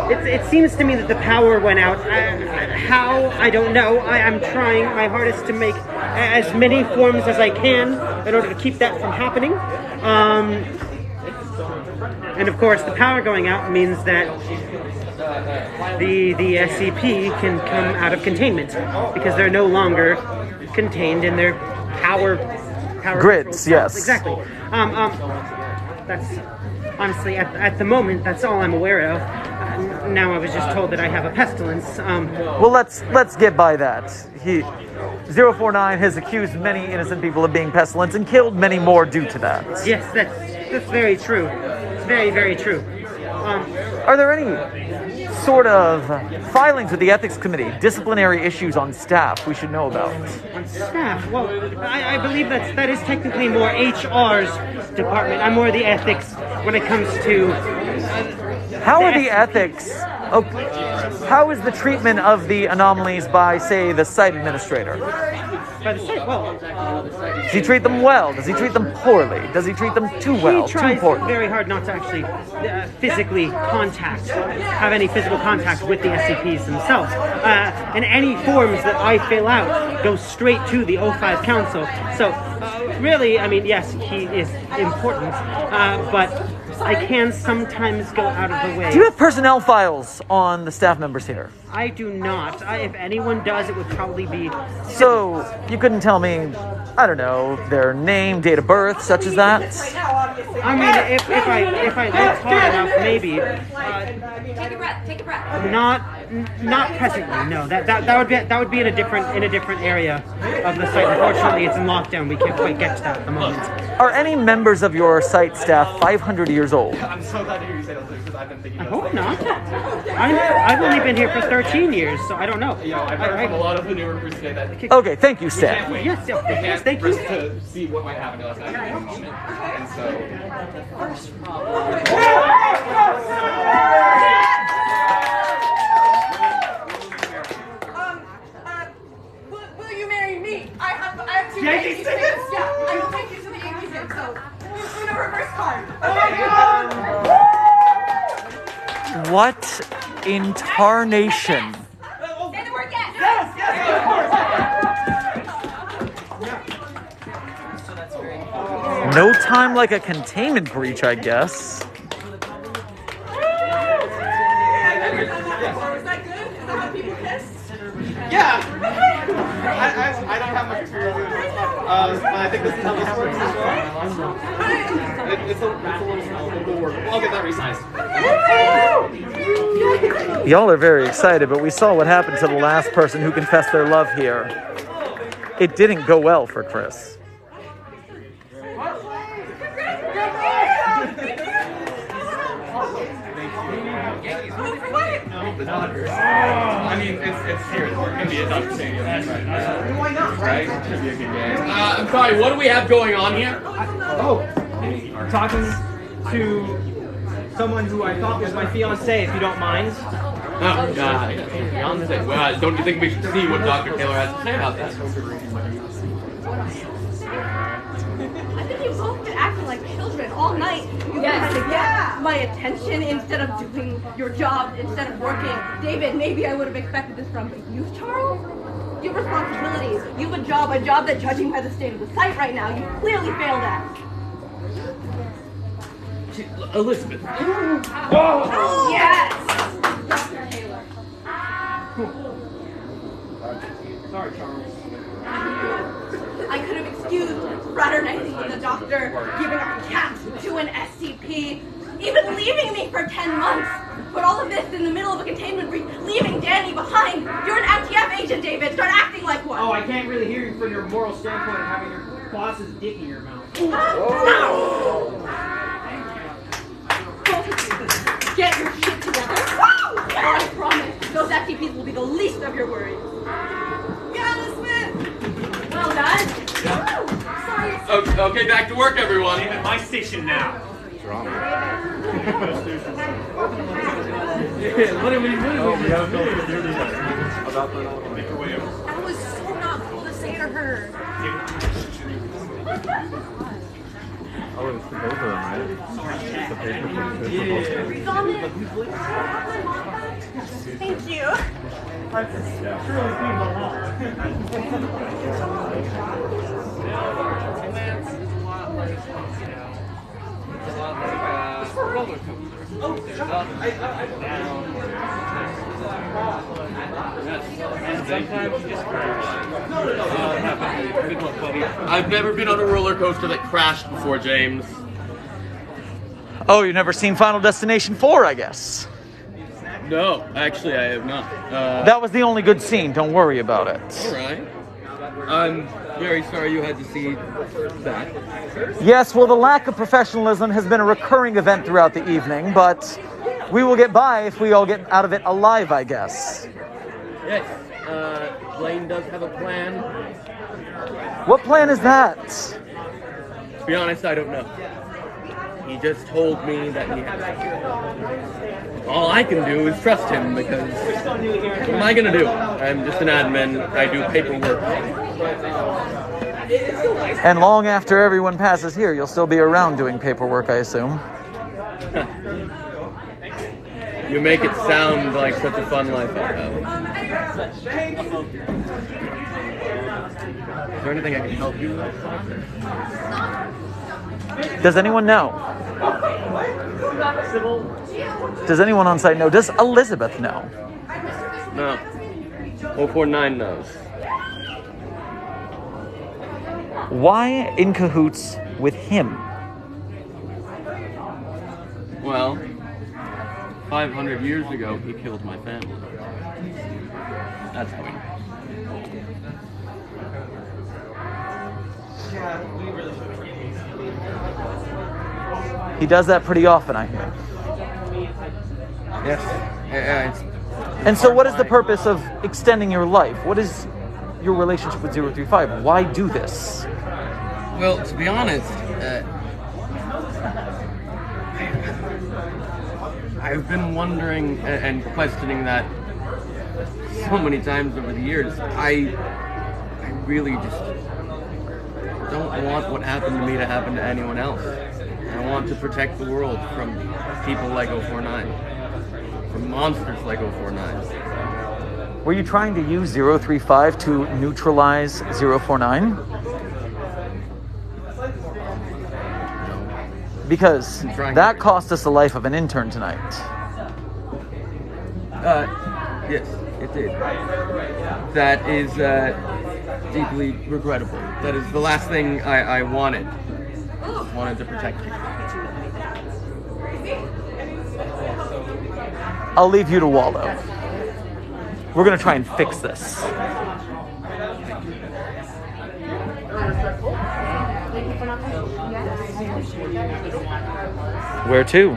It seems to me that the power went out. How? I don't know. I'm trying my hardest to make as many forms as I can in order to keep that from happening. And of course, the power going out means that the SCP can come out of containment because they're no longer contained in their power grids. Yes, exactly. That's honestly at the moment that's all I'm aware of. Now I was just told that I have a pestilence. Well, let's get by that. 049 has accused many innocent people of being pestilence and killed many more due to that. Yes, that's very true. It's very, very true. Are there any sort of filings with the ethics committee, disciplinary issues on staff we should know about? On staff? Well, I believe that is technically more HR's department. I'm more the ethics when it comes to... How are the ethics... how is the treatment of the anomalies by, say, the site administrator? By the site? Well... Does he treat them well? Does he treat them poorly? Does he treat them too well, He tries too poorly? very hard not to actually physically have any physical contact with the SCPs themselves. And any forms that I fill out go straight to the O5 Council. So, really, I mean, yes, he is important, but I can sometimes go out of the way. Do you have personnel files on the staff members here? I do not. If anyone does, it would probably be... So, you couldn't tell me, I don't know, their name, date of birth, such as that? I mean, if I looked hard enough, maybe. Take a breath. Take a breath. Not presently. No, that would be in a different area of the site. Unfortunately, it's in lockdown. We can't quite get to that at the moment. Are any members of your site staff 500 years old? I'm so glad to hear you say those things because I've been thinking I about hope not. I've only been here for 13 years, so I don't know. I've heard from a lot of the newer recruits say that. Okay, thank you, Stan. Yes, thank you. To see what might happen to us at any moment. And so... Will you marry me? I have two Yankee Yankees tickets? Yeah, I will take you to the Yankees game. So, Uno reverse card. What in tarnation? Say the word yes! Yes, No time like a containment breach, I guess. Was that good? Is that how people kiss? Yeah! I don't have much experience with this, but I think this is how this works as well. It's a little work. I'll get that resized. Y'all are very excited, but we saw what happened to the last person who confessed their love here. It didn't go well for Chris. I mean, it's here. It's going to be a Dodger Stadium. Why not? Right? It should be a good game. I'm sorry, what do we have going on here? Talking to someone who I thought was my fiance, if you don't mind. Oh, God. Fiance. Well, don't you think we should see what Dr. Taylor has to say about that? I think you both been acting like children all night. You guys trying to get my attention instead of doing your job, instead of working. David, maybe I would have expected this from you, Charles. You have responsibilities. You have a job that, judging by the state of the site right now, you clearly failed at. Elizabeth. Oh, yes! Dr. Taylor. Sorry, Charles. I could have excused fraternizing with the doctor, giving up a cat to an SCP, even leaving me for 10 months. But all of this in the middle of a containment breach, leaving Danny behind. You're an MTF agent, David. Start acting like one. Oh, I can't really hear you from your moral standpoint of having your boss's dick in your mouth. Get your shit together. Or I promise, those SCPs will be the least of your worries. Yeah, Smith. Well done. Sorry. Okay, back to work, everyone. I'm at my station now. Drama. That was so not cool to say to her. Oh, it's the paper, right? It's the paper for the physical. Thank you. It's a lot like a roller coaster. There's up, down, and sometimes you just crash. Good luck, buddy. I've never been on a roller coaster that crashed before, James. Oh, you've never seen Final Destination 4, I guess. No, actually, I have not. That was the only good scene. Don't worry about it. All right. I'm very sorry you had to see that. Yes, well, the lack of professionalism has been a recurring event throughout the evening, but we will get by if we all get out of it alive, I guess. Yes, Blaine does have a plan. What plan is that? To be honest, I don't know. He just told me that he has it. All I can do is trust him, because what am I going to do? I'm just an admin. I do paperwork. And long after everyone passes here, you'll still be around doing paperwork, I assume. You make it sound like such a fun life I have. Is there anything I can help you with? Does anyone know? Does anyone on site know? Does Elizabeth know? No. 049 knows. Why in cahoots with him? Well, 500 years ago, he killed my family. That's how he knows. He does that pretty often, I hear. Yes. And so what is the purpose of extending your life? What is your relationship with 035? Why do this? Well, to be honest, I've been wondering and questioning that so many times over the years. I really just don't want what happened to me to happen to anyone else. I want to protect the world from people like 049, from monsters like 049. Were you trying to use 035 to neutralize 049? Because that cost us the life of an intern tonight. Yes, it did. That is deeply regrettable. That is the last thing I wanted. Wanted to protect you. I'll leave you to wallow. We're gonna try and fix this. Where to?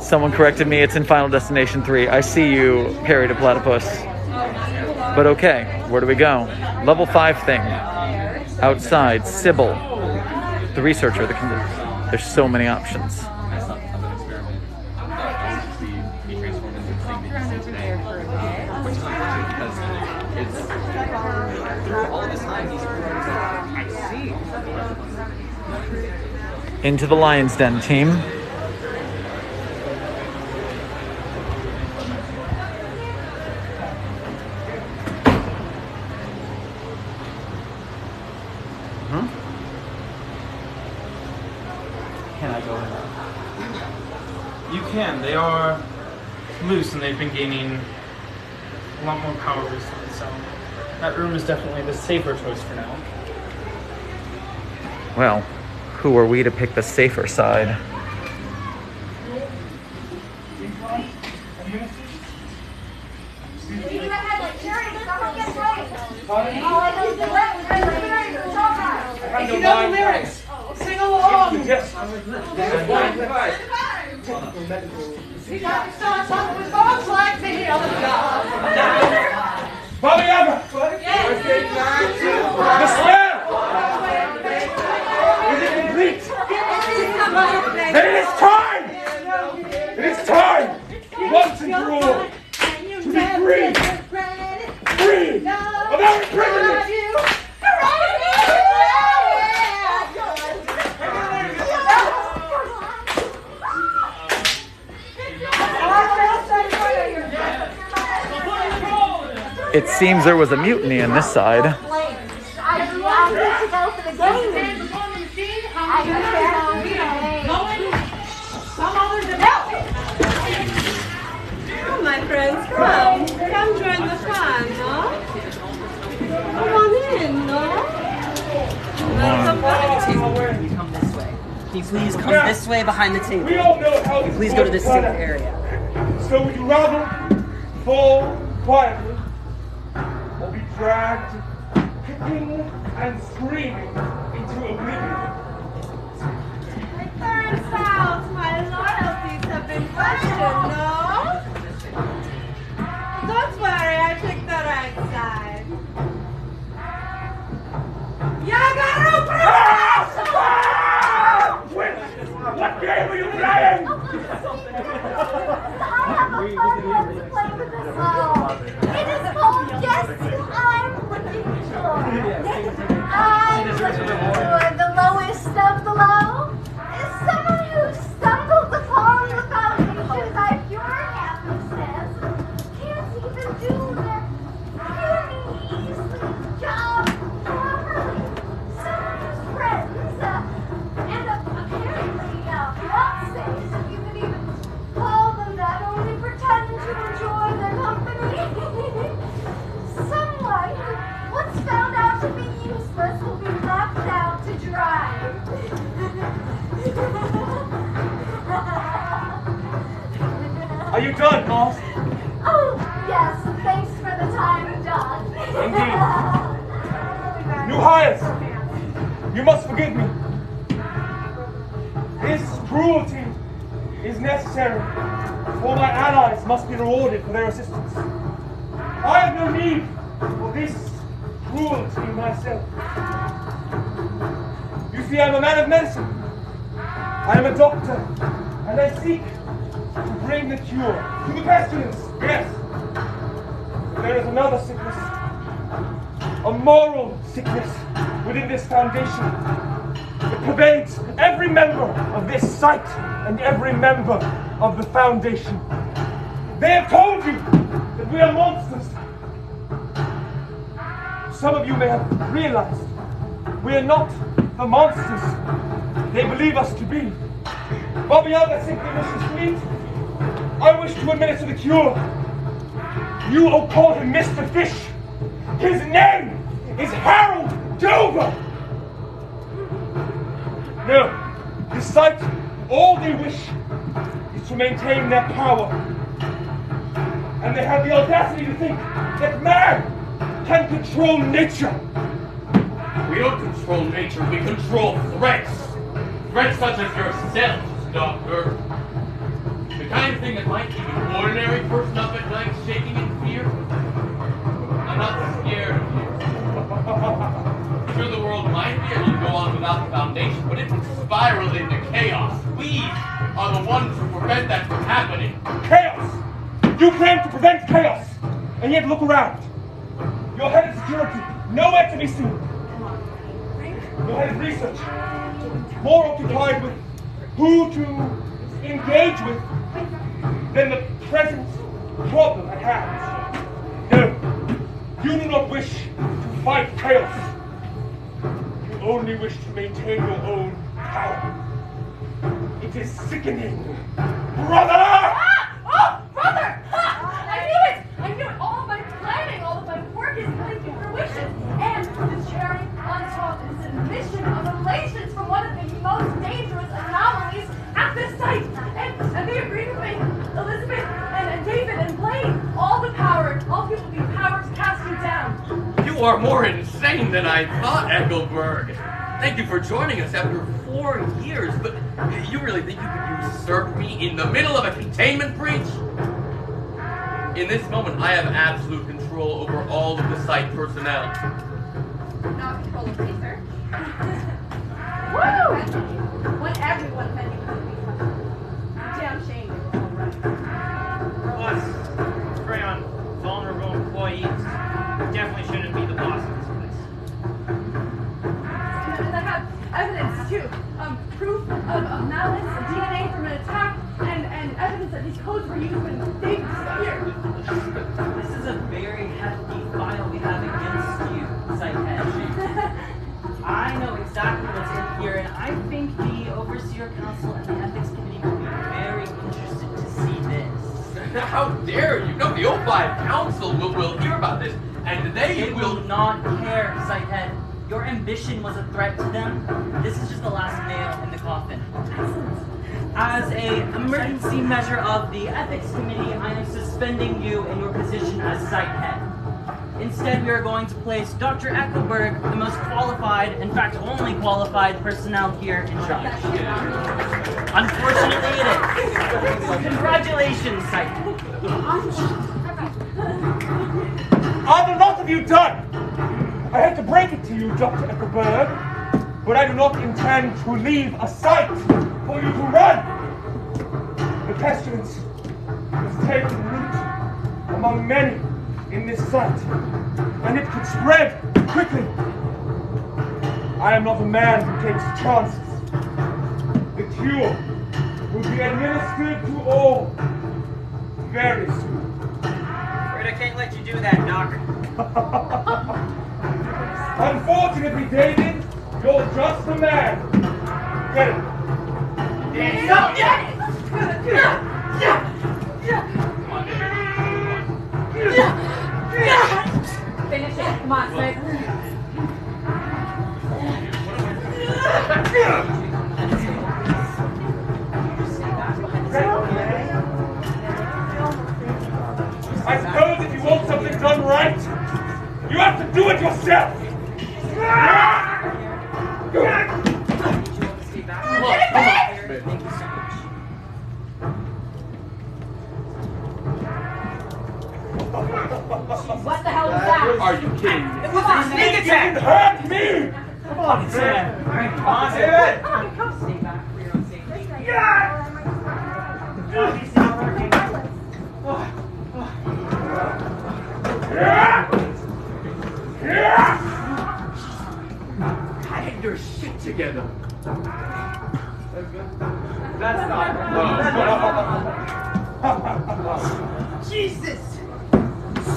Someone corrected me, it's in Final Destination 3. I see you, Harry to Platypus. But okay, where do we go? Level 5 thing. Outside, Sybil. The researcher, there's so many options. Into the Lion's Den, team. Can I go in? You can. They are loose and they've been gaining a lot more power recently, so that room is definitely the safer choice for now. Well, who are we to pick the safer side? If you know the lyrics, sing along! Yes. He got to start something with folks like me on the job. Bobby Emma! The spell! Is it complete? Then it is time! It is time! Once and for all! To be free! Free! Of our imprisonment! It seems there was a mutiny on this side. I need to go for the game. Come, my friends, come. Come join the fun, no? Come on in, no? Come this way. Can you please come this way behind the table? We all know how Can you please go to this safe area? So would you rather fall quietly or be dragged, kicking and screaming into oblivion? Turns out my loyalties have been questioned, no? Don't worry, I picked the right side. What game are you playing? It is called Guess Who I'm Looking For. I'm looking for the lowest of the low. Is someone who stumbled upon the foundation by pure happenstance. Can't even do their very easy job properly. Someone who's friends and apparently fiancés, if you could even call them that, only pretend to enjoy their company. Someone who, once found out to be useless, will be left out to dry. Are you done, Moss? Oh, yes, thanks for the time done. Indeed. New hires, you must forgive me. This cruelty is necessary, for my allies must be rewarded for their assistance. I have no need for this cruelty myself. You see, I'm a man of medicine. I am a doctor, and I seek to bring the cure to the pestilence, yes. But there is another sickness, a moral sickness within this foundation. It pervades every member of this site and every member of the foundation. They have told you that we are monsters. Some of you may have realized we are not the monsters they believe us to be. But beyond that simply wishes to meet, I wish to administer the cure. You all call him Mr. Fish. His name is Harold Dover. No. The site, all they wish is to maintain their power. And they have the audacity to think that man can control nature. We don't control nature, we control threats. Threats such as yourself, Doctor. The kind of thing that might keep an ordinary person up at night shaking in fear. I'm not scared of you. Sure, the world might be able to go on without the Foundation, but it would spiral into chaos. We are the ones who prevent that from happening. Chaos! You claim to prevent chaos, and yet look around. Your head of security, nowhere to be seen. Your head of research, more occupied with who to engage with than the present problem at hand. No, you do not wish to fight chaos. You only wish to maintain your own power. It is sickening. Brother! Oh, brother! I knew it! I knew it! All of my planning, all of my work is coming to fruition. And the cherry on top is a mission of relations from one of the most dangerous anomalies at this site. And they agreed with me. Elizabeth and David and Blaine. All the power, all people with the power to cast you down. You are more insane than I thought, Eckelberg. Thank you for joining us after 4 years, but you really think you could usurp me in the middle of a containment breach? In this moment, I have absolute control over all of the site personnel. Not control of research. Woo! When everyone said you couldn't be touched. Damn shame it was all right. Plus, prey on vulnerable employees. Definitely shouldn't be the boss of this place. And I have evidence too. Proof of malice, DNA from an attack, and evidence that these codes were used when they disappeared. This is a very hefty file we have against you, Site-Head. I know exactly what's in here, and I think the Overseer Council and the Ethics Committee will be very interested to see this. How dare you? No, the O5 Council will hear about this, and they will not care, Site-Head. Your ambition was a threat to them. This is just the last nail in the coffin. As an emergency measure of the Ethics Committee, I am suspending you in your position as Site-Head. Instead, we are going to place Dr. Eckelberg, the most qualified, in fact, only qualified personnel here in charge. Unfortunately, it is. Congratulations, Site-Head. Are the lot of you done? I hate to break it to you, Dr. Eckelberg, but I do not intend to leave a site for you to run. The pestilence has taken root among many in this site, and it could spread quickly. I am not a man who takes chances. The cure will be administered to all very soon. Afraid I can't let you do that, Doc. Unfortunately, David, you're just the man. Get it? Finish it. Come on, Snake. I suppose if you want something done right, you have to do it yourself. What the hell was that? Are you kidding me? It was a sneak attack! You hurt me! Come on, Sam. All right, come on, David! Come stay back for your own safety. Get your shit together. That's not. Jesus!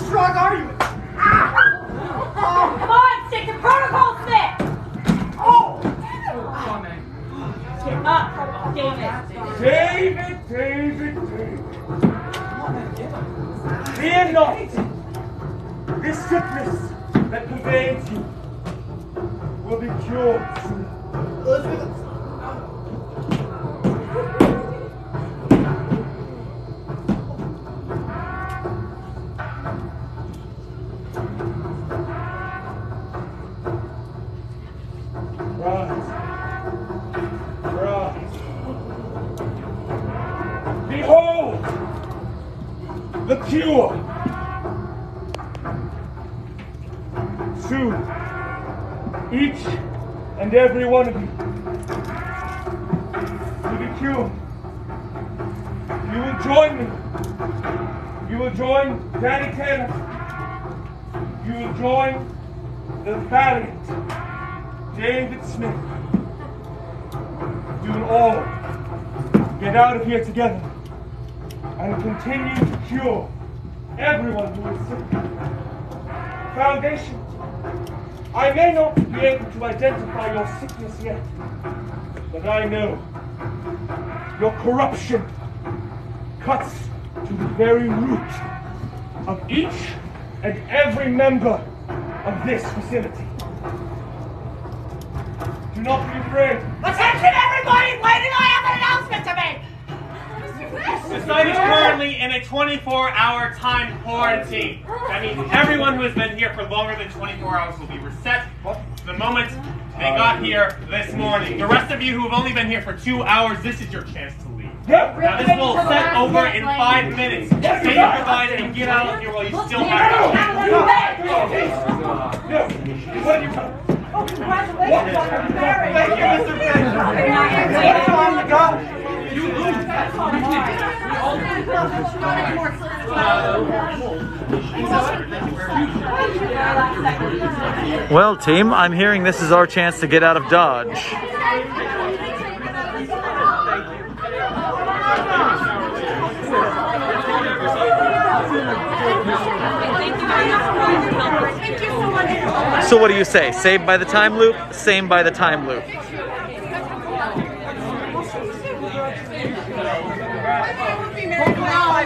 Strong argument! Come on, stick to protocol, Smith! Oh! Get up, David! David. Fear not. This sickness that pervades you will be cured soon. Elizabeth, the cure. Soon, each and every one of you will be cured. You will join me. You will join Danny Taylor. You will join the valiant David Smith. You will all get out of here together and continue to cure everyone who is sick. Foundation, I may not be able to identify your sickness yet, but I know your corruption cuts to the very root of each and every member of this facility. Do not be afraid. Attention everybody! Waiting, I have an announcement to make! The site is currently in a 24-hour time quarantine. That means everyone who has been here for longer than 24 hours will be reset the moment they got here this morning. The rest of you who have only been here for 2 hours, this is your chance to leave. Now this will set over in 5 minutes. Say your goodbyes and get out of here while you still have it. Oh, congratulations on your marriage. Thank you, Mr. You lose. That's all right. Well, team, I'm hearing this is our chance to get out of Dodge. So what do you say? Saved by the time loop? Same by the time loop.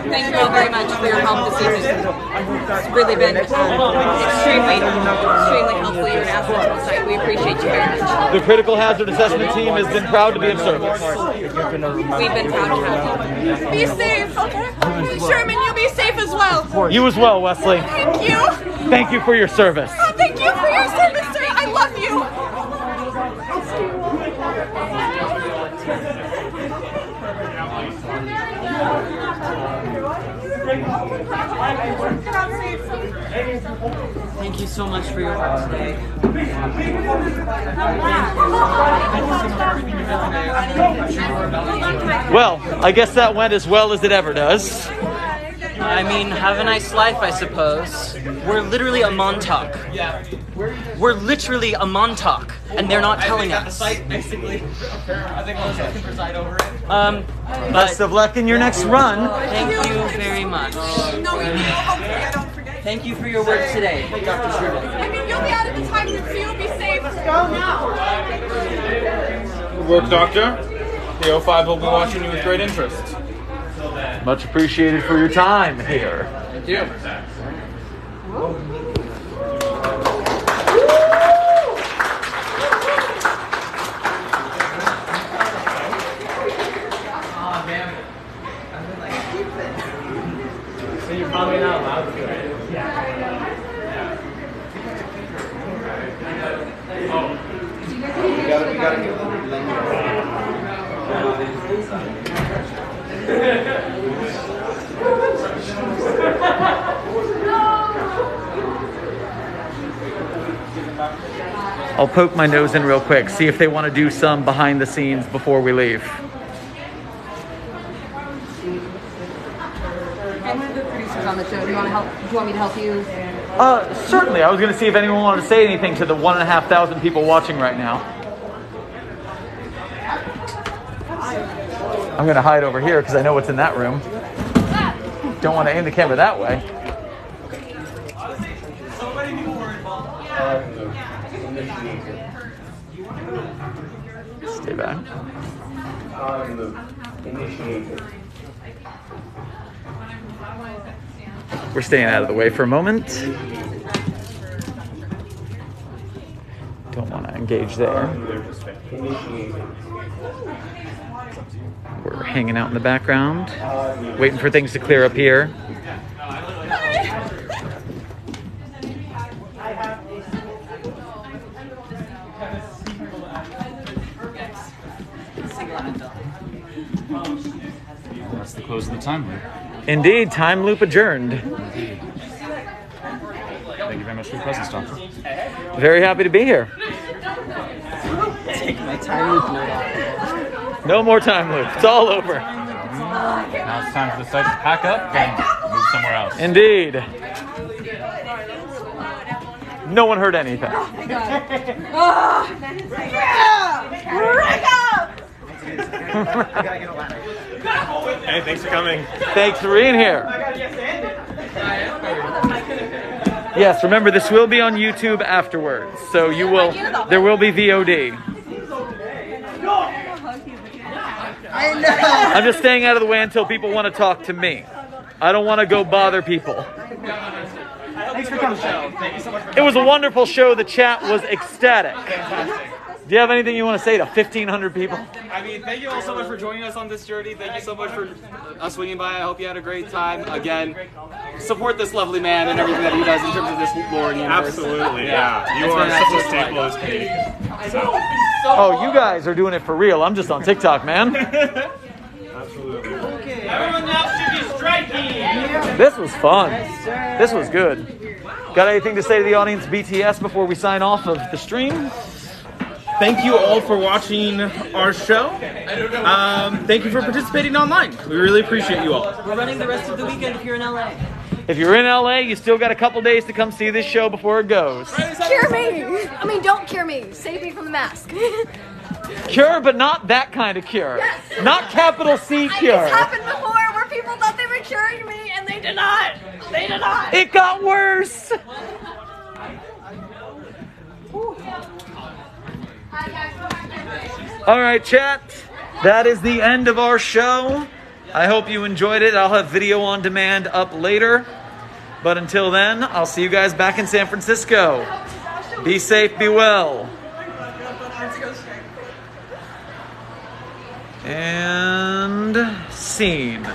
Thank you all very much for your help this evening. It's really been extremely helpful. You're an asset to the site. We appreciate you very much. The critical hazard assessment team has been proud to be of service. We've been proud to have you. Be safe, okay? Sherman, you be safe as well. You as well, Wesley. Thank you. Thank you for your service. Oh, thank you for your service, sir. I love you. Thank you so much for your work today. Well, I guess that went as well as it ever does. I mean, have a nice life, I suppose. We're literally a Montauk. We're literally a Montauk, and they're not telling us. Basically, I think Melissa can preside over it. Best of luck in your next run. Thank you very much. Thank you for your work today, Dr. Sherman. I mean, you'll be out of the time loop, so you'll be safe. Go now. Good work, Doctor. The O5 will be watching you with great interest. Much appreciated for your time here. Thank you. So you're probably not allowed to, right? We gotta give them I'll poke my nose in real quick, see if they want to do some behind the scenes before we leave. I'm one of the producers on the show. Do you want to help? Do you want me to help you? Certainly. I was going to see if anyone wanted to say anything to the 1,500 people watching right now. I'm going to hide over here because I know what's in that room. Don't want to aim the camera that way. Stay back. We're staying out of the way for a moment. Don't want to engage there. We're hanging out in the background, waiting for things to clear up here. That's the close of the time loop. Indeed, time loop adjourned. Indeed. Thank you very much for your presence, Doctor. Very happy to be here. Take my time loop note off. No more time loop. It's all over. Now it's time for the site to pack up and move somewhere else. Indeed. No one heard anything. Hey, thanks for coming. Thanks for being here. Yes, remember this will be on YouTube afterwards, so there will be VOD. I'm just staying out of the way until people want to talk to me. I don't want to go bother people. Thanks for coming, show. Thank you so much for It was a wonderful show. The chat was ecstatic. Do you have anything you want to say to 1,500 people? I mean, thank you all so much for joining us on this journey. Thank you so much for us swinging by. I hope you had a great time. Again, support this lovely man and everything that he does in terms of this lore and universe. Absolutely, yeah. You are such a staple of this community. Oh, you guys are doing it for real. I'm just on TikTok, man. Absolutely. Everyone now should be striking. This was fun. This was good. Got anything to say to the audience BTS before we sign off of the stream? Thank you all for watching our show. Thank you for participating online. We really appreciate you all. We're running the rest of the weekend if you're in LA. If you're in LA, you still got a couple days to come see this show before it goes. Cure me! I mean, don't cure me. Save me from the mask. Cure, but not that kind of cure. Yes. Not capital C cure. This happened before where people thought they were curing me and they did not. They did not. It got worse. All right, chat. That is the end of our show. I hope you enjoyed it. I'll have video on demand up later. But until then, I'll see you guys back in San Francisco. Be safe, be well. And scene.